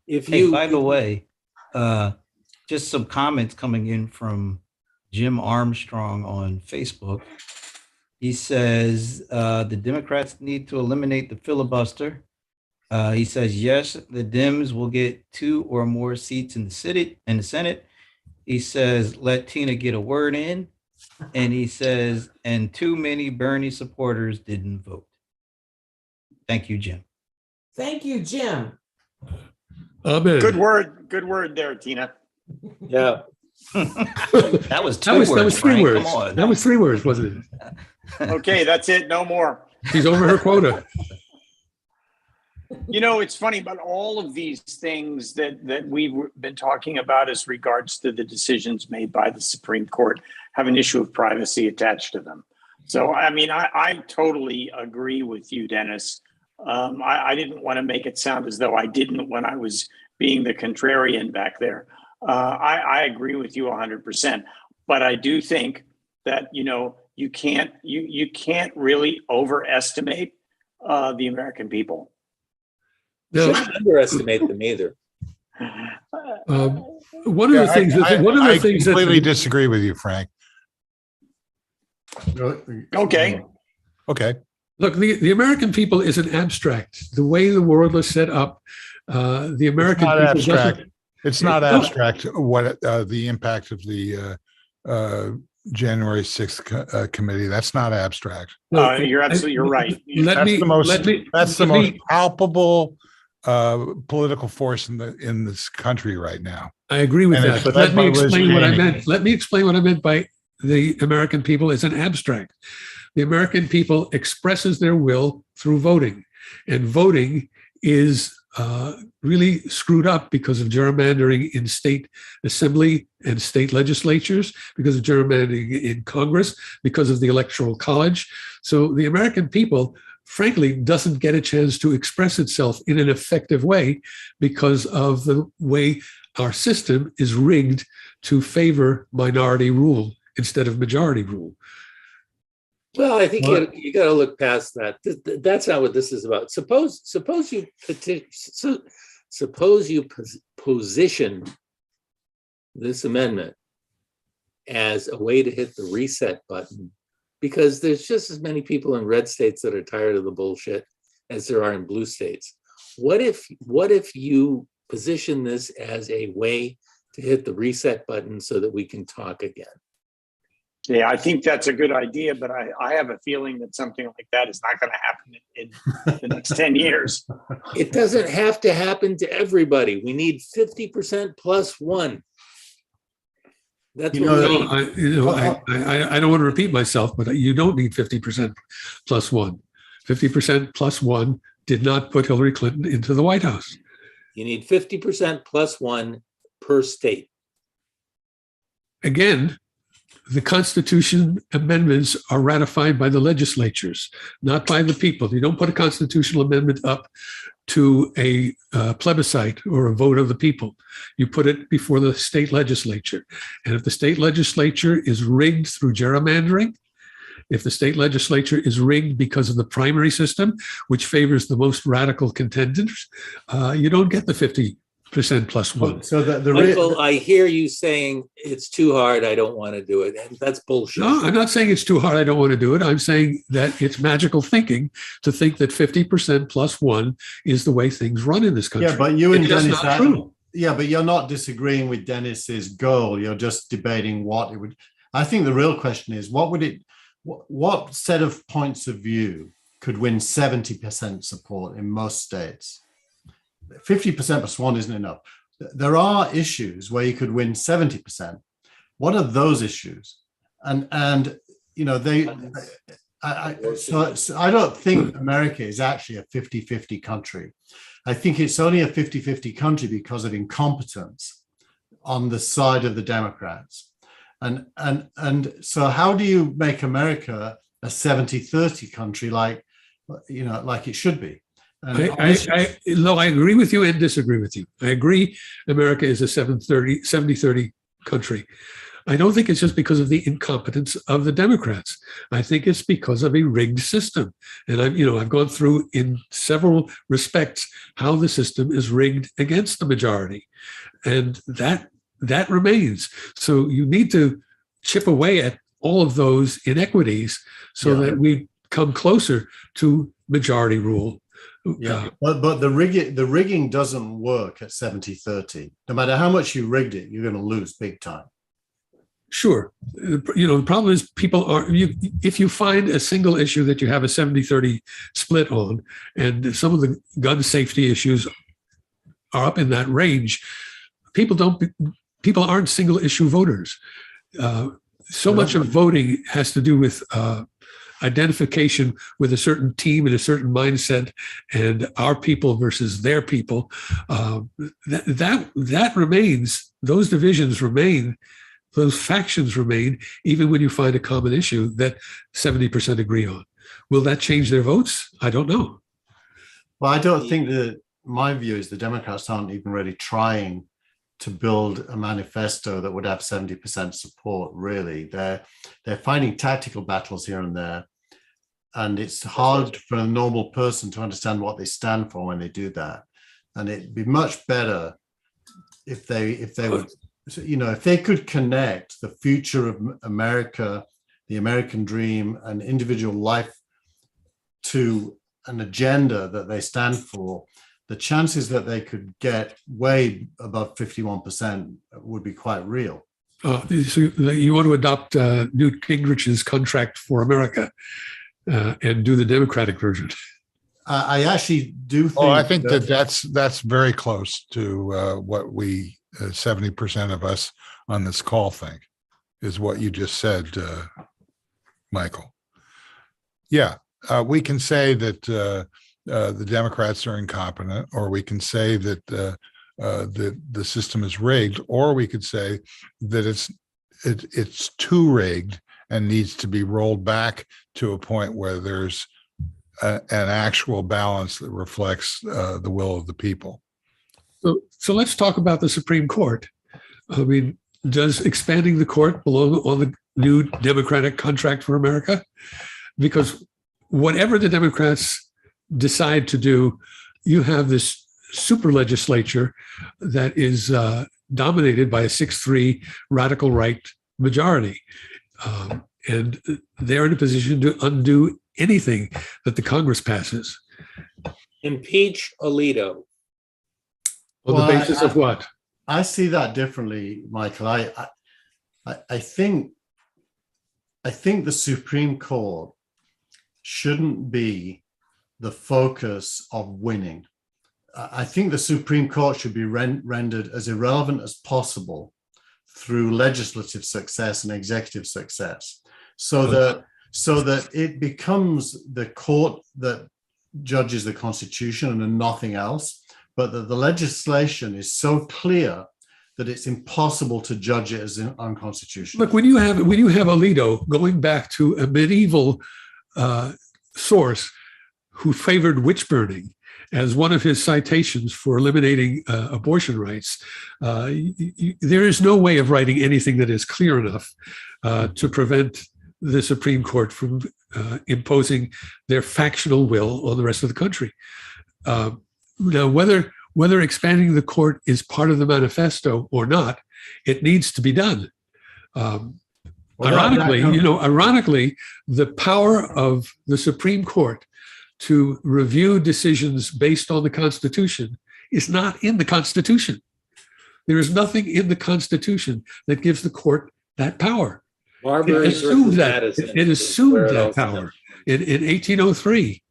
By the way, just some comments coming in from Jim Armstrong on Facebook. He says the Democrats need to eliminate the filibuster. He says, yes, the Dems will get 2 or more seats in the Senate. He says, let Tina get a word in. And he says, and too many Bernie supporters didn't vote. Thank you, Jim. Thank you, Jim. Amen. Good word there, Tina. Yeah. That was That was 3 Frank. words. Come on. That was 3 words, wasn't it? Okay, that's it. No more. She's over her quota. You know, it's funny, but all of these things that we've been talking about as regards to the decisions made by the Supreme Court have an issue of privacy attached to them. So, I mean, I totally agree with you, Dennis. I didn't want to make it sound as though I didn't when I was being the contrarian back there. I agree with you 100%. But I do think that, you can't really overestimate the American people. No, Shouldn't underestimate them either. one of the things I completely disagree with you, Frank. Okay. Okay. Look, the American people is an abstract. The way the world is set up, the American people abstract. It's not abstract what the impact of the January 6th committee. That's not abstract. You're right. That's the most palpable political force in this country right now. I agree with And that, it's but led let by me Liz explain what I Cheney. meant. Let me explain what I meant by the American people is an abstract. The American people expresses their will through voting, and voting is really screwed up because of gerrymandering in state assembly and state legislatures, because of gerrymandering in Congress, because of the Electoral College. So the American people, frankly, doesn't get a chance to express itself in an effective way because of the way our system is rigged to favor minority rule instead of majority rule. Well, I think you got to look past that. That's not what this is about. Suppose you position this amendment as a way to hit the reset button, because there's just as many people in red states that are tired of the bullshit as there are in blue states. What if you position this as a way to hit the reset button so that we can talk again? Yeah, I think that's a good idea, but I have a feeling that something like that is not going to happen in the next 10 years. It doesn't have to happen to everybody. We need 50% plus one. That's You what know, we need. I don't want to repeat myself, but you don't need 50% plus one. 50% plus one did not put Hillary Clinton into the White House. You need 50% plus one per state. Again, the Constitution amendments are ratified by the legislatures, not by the people. You don't put a constitutional amendment up to a plebiscite or a vote of the people. You put it before the state legislature. And if the state legislature is rigged through gerrymandering, if the state legislature is rigged because of the primary system, which favors the most radical contenders, you don't get the 50% plus one. So Michael, I hear you saying it's too hard. I don't want to do it. And that's bullshit. No, I'm not saying it's too hard. I don't want to do it. I'm saying that it's magical thinking to think that 50% plus one is the way things run in this country. Yeah, but you and It's Dennis, not true. yeah, but you're not disagreeing with Dennis's goal. You're just debating what it would. I think the real question is, what set of points of view could win 70% support in most states? 50% plus one isn't enough. There are issues where you could win 70%. What are those issues? And you know, so I don't think America is actually a 50-50 country. I think it's only a 50-50 country because of incompetence on the side of the Democrats. And so how do you make America a 70-30 country like it should be? I agree with you and disagree with you. I agree America is a 70-30 country. I don't think it's just because of the incompetence of the Democrats. I think it's because of a rigged system. And I've gone through in several respects how the system is rigged against the majority. And that remains. So you need to chip away at all of those inequities so that we come closer to majority rule. Yeah, but the rigging doesn't work at 70-30. No matter how much you rigged it, you're going to lose big time. Sure. The problem is if you find a single issue that you have a 70-30 split on, and some of the gun safety issues are up in that range, people aren't single issue voters. So much of voting has to do with identification with a certain team and a certain mindset, and our people versus their people. That remains. Those divisions remain. Those factions remain, even when you find a common issue that 70% agree on. Will that change their votes? I don't know. Well, I don't think that. My view is the Democrats aren't even really trying to build a manifesto that would have 70% support. Really, they're fighting tactical battles here and there. And it's hard for a normal person to understand what they stand for when they do that. And it'd be much better if they would, if they could connect the future of America, the American dream, and individual life to an agenda that they stand for. The chances that they could get way above 51% would be quite real. So you want to adopt Newt Gingrich's Contract for America? And do the Democratic version. I actually do think. Oh, I think that's very close to what we 70% of us on this call think is what you just said, Michael. Yeah, we can say that the Democrats are incompetent, or we can say that the system is rigged, or we could say that it's too rigged and needs to be rolled back to a point where there's an actual balance that reflects the will of the people. So let's talk about the Supreme Court. I mean, does expanding the court belong on the new Democratic Contract for America? Because whatever the Democrats decide to do, you have this super legislature that is dominated by a 6-3 radical right majority. And they're in a position to undo anything that the Congress passes. Impeach Alito. On the basis of what? I see that differently, Michael. I think I think the Supreme Court shouldn't be the focus of winning. I think the Supreme Court should be rendered as irrelevant as possible through legislative success and executive success, so that it becomes the court that judges the Constitution and nothing else, but that the legislation is so clear that it's impossible to judge it as unconstitutional. Look, when you have Alito going back to a medieval source who favored witch burning as one of his citations for eliminating abortion rights, there is no way of writing anything that is clear enough to prevent the Supreme Court from imposing their factional will on the rest of the country. Now, whether expanding the court is part of the manifesto or not, it needs to be done. Ironically, the power of the Supreme Court to review decisions based on the Constitution is not in the Constitution. There is nothing in the Constitution that gives the court that power. Marbury It assumed Madison it is assumed where it that all power in 1803.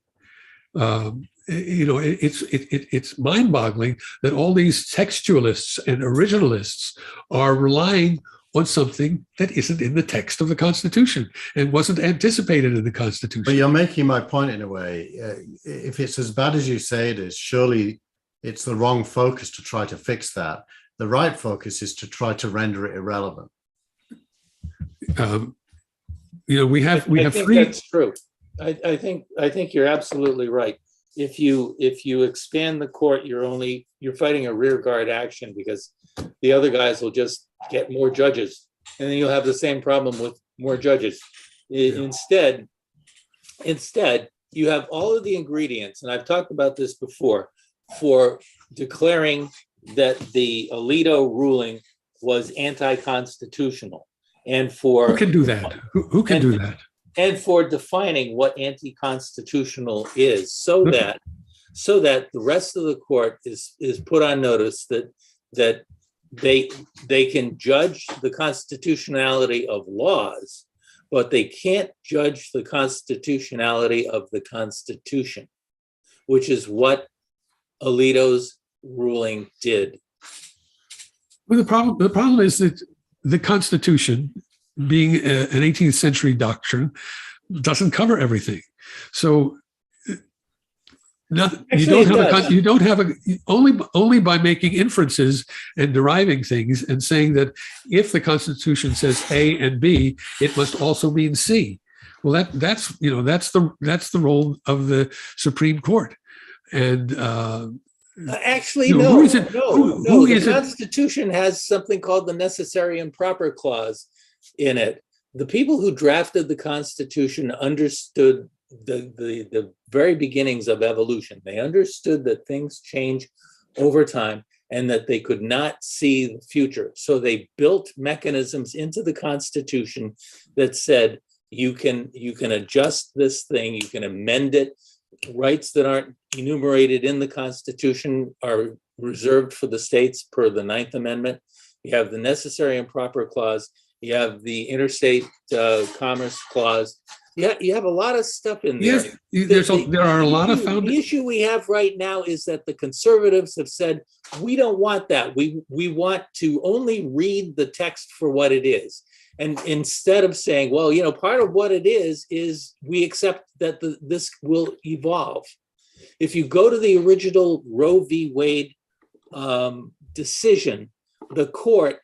It's mind-boggling that all these textualists and originalists are relying on something that isn't in the text of the Constitution and wasn't anticipated in the Constitution. But you're making my point in a way. If it's as bad as you say it is, surely it's the wrong focus to try to fix that. The right focus is to try to render it irrelevant. We have I think three. That's true. I think you're absolutely right. If you expand the court, you're fighting a rear guard action because the other guys will just get more judges, and then you'll have the same problem with more judges. Instead, you have all of the ingredients, and I've talked about this before, for declaring that the Alito ruling was anti-constitutional, and for Who can do that? Who can do that? And for defining what anti-constitutional is, so that the rest of the court is put on notice that they can judge the constitutionality of laws, but they can't judge the constitutionality of the Constitution, which is what Alito's ruling did. Well, the problem is that the Constitution, being an 18th century doctrine, doesn't cover everything. So only by making inferences and deriving things and saying that if the Constitution says A and B, it must also mean C. Well, that's the role of the Supreme Court. And Actually, no. The Constitution has something called the necessary and proper clause in it. The people who drafted the Constitution understood the very beginnings of evolution. They understood that things change over time and that they could not see the future. So they built mechanisms into the Constitution that said you can adjust this thing, you can amend it. Rights that aren't enumerated in the Constitution are reserved for the states per the 9th Amendment. You have the necessary and proper clause. You have the interstate commerce clause. You have a lot of stuff in there. Yes, there are a lot of The issue we have right now is that the conservatives have said, we don't want that. We want to only read the text for what it is. And instead of saying, well, part of what it is we accept that this will evolve. If you go to the original Roe v. Wade decision, the court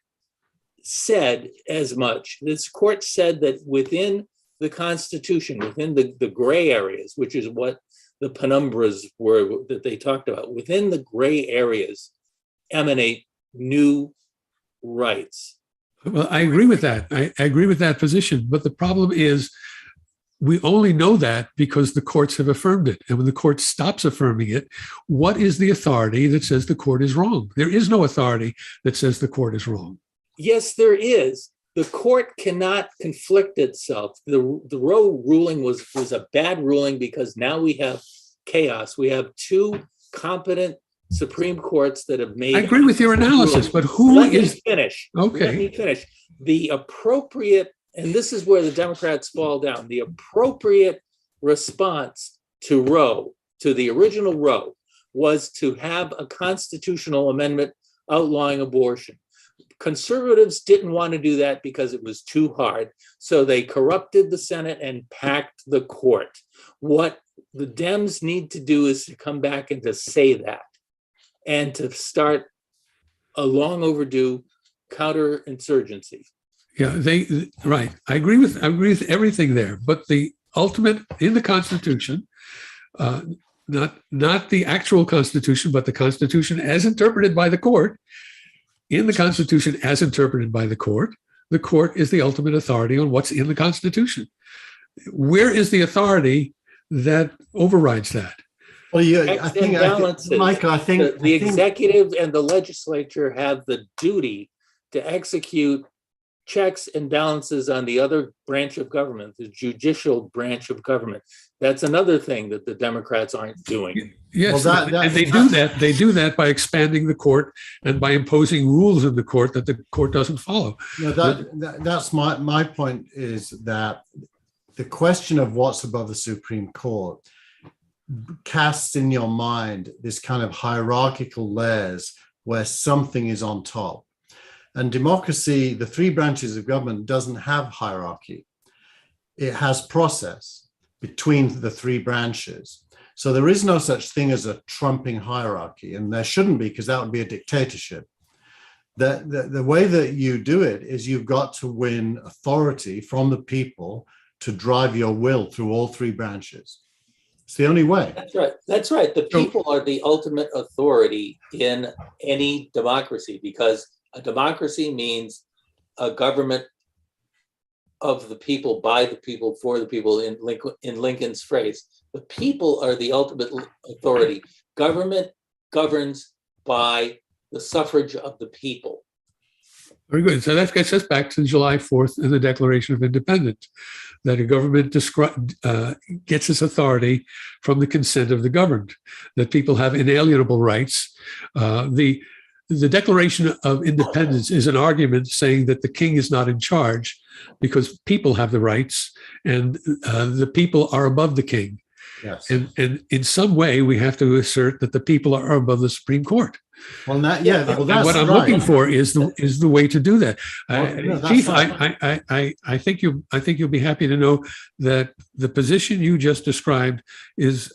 said as much. This court said that within the Constitution, within the gray areas, which is what the penumbras were that they talked about, within the gray areas emanate new rights. Well, I agree with that. I agree with that position. But the problem is we only know that because the courts have affirmed it. And when the court stops affirming it, what is the authority that says the court is wrong? There is no authority that says the court is wrong. Yes, there is. The court cannot conflict itself. The Roe ruling was a bad ruling because now we have chaos. We have two competent Supreme Courts that have made. I agree with your analysis, but who Let is? me finish. Okay. Let me finish. The appropriate and this is where the Democrats fall down, the appropriate response to Roe, to the original Roe, was to have a constitutional amendment outlawing abortion. Conservatives didn't want to do that because it was too hard. So they corrupted the Senate and packed the court. What the Dems need to do is to come back and to say that and to start a long overdue counterinsurgency. Yeah, right. I agree with everything there. But the ultimate in the Constitution, not the actual Constitution, but the Constitution as interpreted by the court. In the Constitution as interpreted by the court is the ultimate authority on what's in the Constitution. Where is the authority that overrides that? Well, yeah, Michael, I think the executive and the legislature have the duty to execute checks and balances on the other branch of government, the judicial branch of government. That's another thing that the Democrats aren't doing. Yes, and they do that. They do that by expanding the court and by imposing rules in the court that the court doesn't follow. No, that's my point, is that the question of what's above the Supreme Court casts in your mind this kind of hierarchical layers where something is on top. And democracy, the three branches of government, doesn't have hierarchy. It has process between the three branches. So there is no such thing as a trumping hierarchy, and there shouldn't be, because that would be a dictatorship. The way that you do it is you've got to win authority from the people to drive your will through all three branches. It's the only way. That's right. The people are the ultimate authority in any democracy, because a democracy means a government of the people, by the people, for the people, in Lincoln's phrase. The people are the ultimate authority. Government governs by the suffrage of the people. Very good. So that gets us back to July 4th and the Declaration of Independence, that a government gets its authority from the consent of the governed, that people have inalienable rights. The Declaration of Independence is an argument saying that the king is not in charge because people have the rights and the people are above the king. Yes. And in some way, we have to assert that the people are above the Supreme Court. Well, that's what I'm looking for is the way to do that. Chief, I think you'll be happy to know that the position you just described is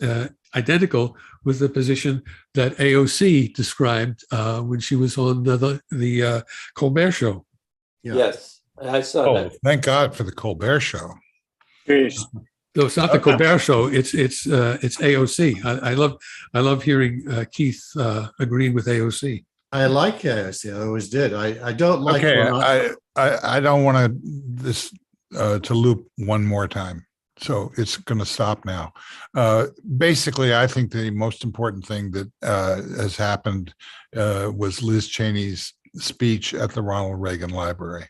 identical with the position that AOC described when she was on the Colbert Show. Yeah. Yes, I saw that. Thank God for the Colbert Show. Jeez. No, it's not the Colbert Show. It's AOC. I love hearing Keith agreeing with AOC. I like AOC. I always did. I don't like. Okay, I don't want this to loop one more time, so it's going to stop now. Basically, I think the most important thing that has happened was Liz Cheney's speech at the Ronald Reagan Library.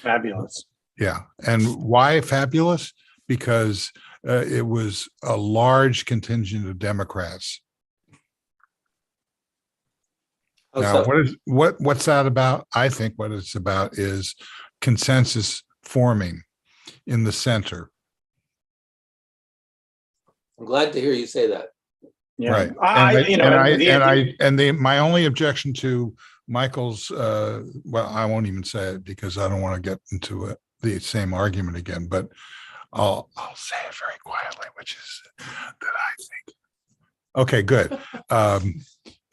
Fabulous. Yeah, and why fabulous? Because it was a large contingent of Democrats. Now, what's that about? I think what it's about is consensus forming in the center. I'm glad to hear you say that. Yeah. Right. My only objection to Michael's, well, I won't even say it because I don't want to get into the same argument again, but I'll say it very quietly, which is that I think. Okay, good.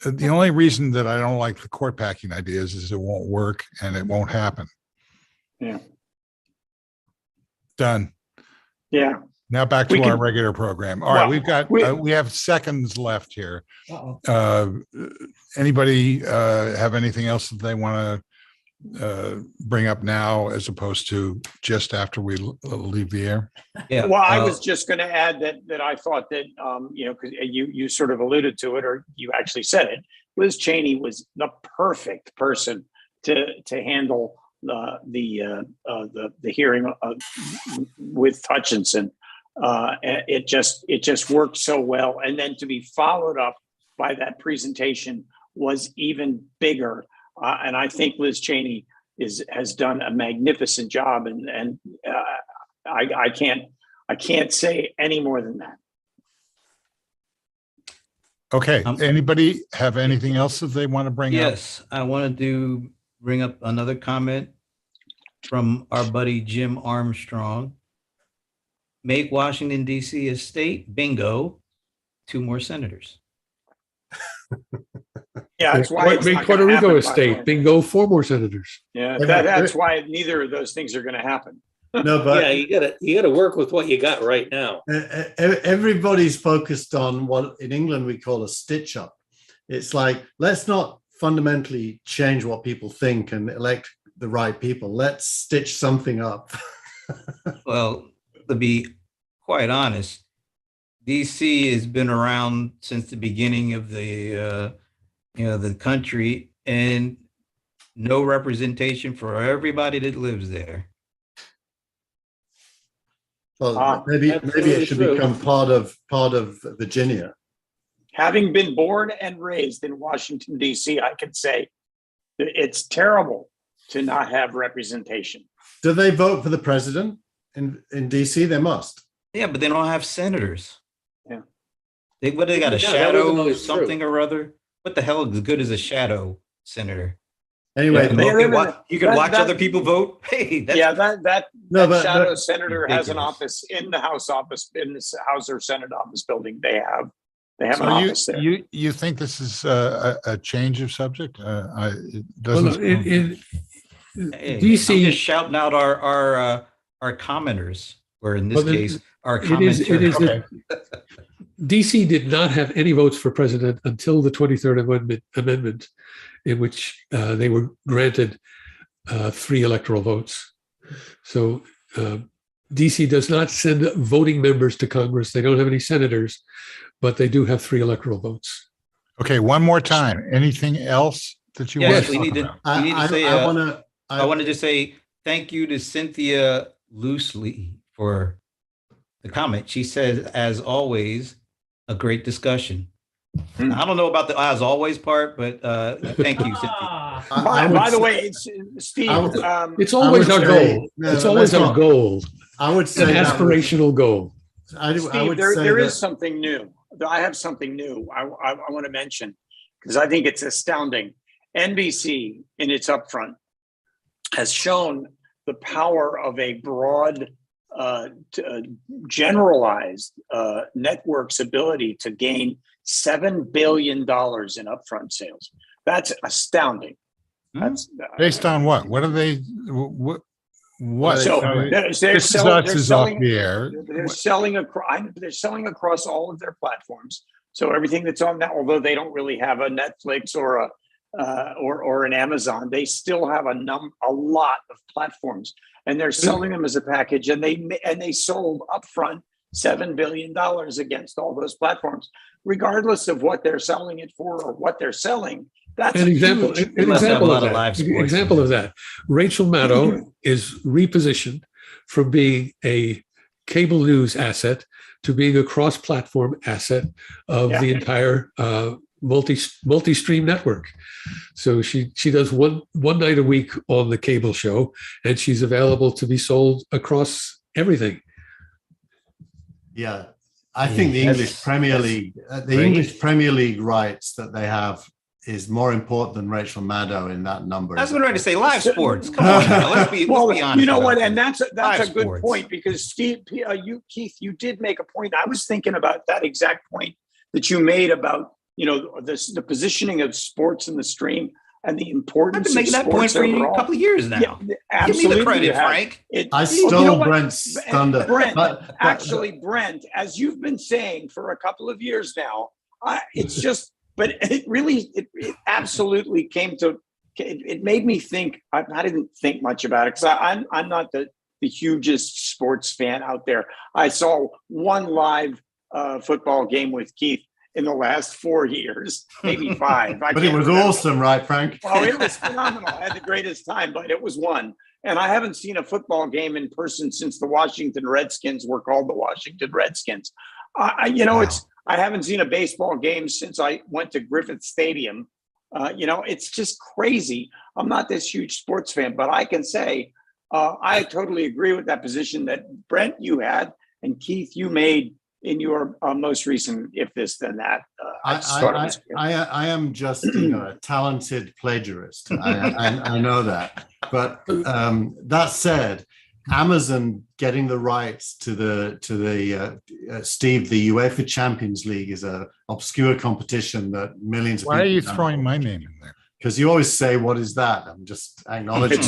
The only reason that I don't like the court packing ideas is it won't work and it won't happen. Yeah. Done. Yeah. Now back to our regular program. All right, we have seconds left here. Anybody have anything else that they want to bring up now as opposed to just after we leave the air? Yeah. Well, I was just going to add that I thought that because you sort of alluded to it, or you actually said it. Liz Cheney was the perfect person to handle the hearing with Hutchinson. It just worked so well, and then to be followed up by that presentation was even bigger. And I think Liz Cheney has done a magnificent job, and I can't say any more than that. Okay, Um, anybody have anything else that they want to bring up? Yes, I wanted to bring up another comment from our buddy Jim Armstrong. Make Washington, D.C. a state. Bingo. 2 more senators. Yeah, that's why it's Make not Puerto gonna Rico happen, a by the state. way. Bingo, 4 more senators. Yeah, that's why neither of those things are going to happen. No, but Yeah, you gotta work with what you got right now. everybody's focused on what in England we call a stitch up. It's like, let's not fundamentally change what people think and elect the right people. Let's stitch something up. Well, to be quite honest, DC has been around since the beginning of the country, and no representation for everybody that lives there. Well, maybe it should true. become part of Virginia. Having been born and raised in Washington, D.C., I can say that it's terrible to not have representation. Do they vote for the president in DC? They must. Yeah, but they don't have senators. Yeah. They got a Yeah, that wasn't shadow always something or other. What the hell is good as a shadow senator? Anyway, You can they look live at in you can that- watch that- other people vote. Hey, that's No, but- shadow but- senator has an Ridiculous. office in the House office, in the House or Senate office building. They have an So office there. you think this is a change of subject? It Well, doesn't. no, in hey, I'm DC, just shouting out our commenters, or in this Well, case, our it is commenters. that DC did not have any votes for president until the 23rd Amendment, in which they were granted 3 electoral votes. So DC does not send voting members to Congress. They don't have any senators, but they do have 3 electoral votes. Okay, one more time. Anything else that you want Yes, to we talk need to. about? We need to say. I want to. I wanted to say thank you to Cynthia Loosely for the comment. She says, as always, a great discussion. I don't know about the as always part, but thank you, Cynthia. By the way, it's Steve. It's always would our say- goal. no, It's no, always let's our not. goal. I would It's an say that was- aspirational goal. I Steve, would there say is that- something new. I have something new I want to mention because I think it's astounding. NBC in its upfront has shown the power of a broad, generalized network's ability to gain $7 billion in upfront sales. That's astounding. That's Based on what? What are they? What? so they're This is selling. us They're is off selling. the air. They're selling across. They're selling across all of their platforms. So everything that's on that, although they don't really have a Netflix or a or an Amazon, they still have a lot of platforms, and they're selling them as a package. And they sold upfront $7 billion against all those platforms, regardless of what they're selling it for or what they're selling. That's An example, huge. They must have a lot of that. live An sports. example of that. Rachel Maddow is repositioned from being a cable news asset to being a cross-platform asset of the entire multi-stream network. So she does one night a week on the cable show, and she's available to be sold across everything. Yeah, I think the English Premier League, English Premier League rights that they have is more important than Rachel Maddow in that number. I was going to say live sports. Come on, now. Let's be honest. You know what? about And this. that's Live a good sports. point because Steve, Keith, you did make a point. I was thinking about that exact point that you made about the positioning of sports in the stream and the I've importance been making of that point sports for overall. a couple of years now. Yeah, Give absolutely. me the credit, you have. Frank. I You stole know what? Brent's thunder. Brent, But- actually, Brent, as you've been saying for a couple of years now, it's just, but it absolutely came to, it made me think. I didn't think much about it because I'm not the hugest sports fan out there. I saw one live football game with Keith in the last 4 years, maybe 5. But it was awesome, right, Frank? Oh, it was phenomenal. I had the greatest time, but it was one. And I haven't seen a football game in person since the Washington Redskins were called the Washington Redskins. I haven't seen a baseball game since I went to Griffith Stadium It's just crazy. I'm not this huge sports fan, but I can say I totally agree with that position that Brent, you had, and Keith, you made in your most recent If This Then That. I am just a talented plagiarist. I know that. But that said, Amazon getting the rights to the Steve, the UEFA Champions League is a obscure competition that millions of Why are people you don't throwing know. my name in there? Because you always say, "What is that?" I'm just acknowledging.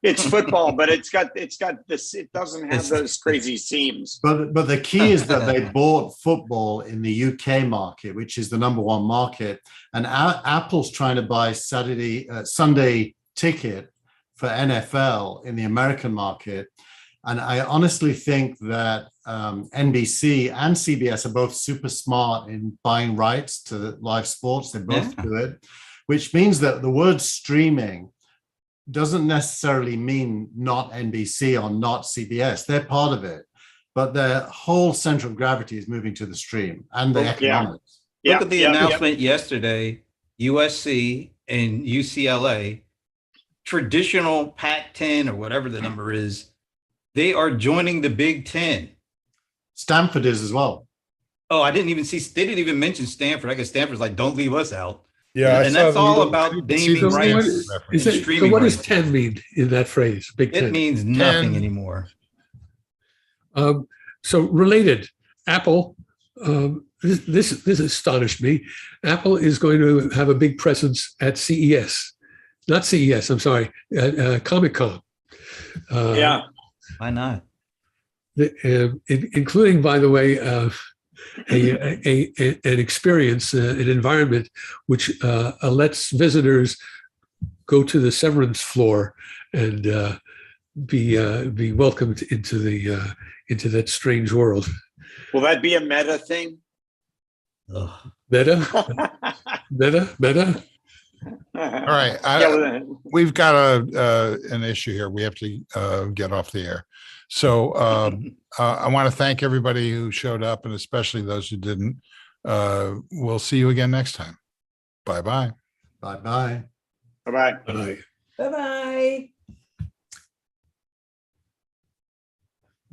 It's football, but it's got this. It doesn't have those crazy seams. But the key is that they bought football in the UK market, which is the #1 market, and Apple's trying to buy Sunday ticket for NFL in the American market. And I honestly think that NBC and CBS are both super smart in buying rights to live sports. They both do it, which means that the word streaming doesn't necessarily mean not NBC or not CBS. They're part of it, but their whole center of gravity is moving to the stream and the economics. Look at the announcement yesterday, USC and UCLA, traditional Pac-10 or whatever the number is, they are joining the Big Ten. Stanford is as well. Oh, they didn't even mention Stanford. I guess Stanford's like, don't leave us out. Yeah, and that's all about naming rights. So what does 10 mean in that phrase? Big 10. It means nothing anymore. So related, Apple, this astonished me. Apple is going to have a big presence at CES. Not CES, I'm sorry, at Comic-Con. Why not? Including, by the way, an experience, an environment which lets visitors go to the severance floor and be welcomed into that strange world. Will that be a meta thing? Meta. All right, we've got an issue here. We have to get off the air. So I want to thank everybody who showed up, and especially those who didn't. We'll see you again next time. Bye-bye. Bye-bye. Bye-bye. Bye. Bye-bye.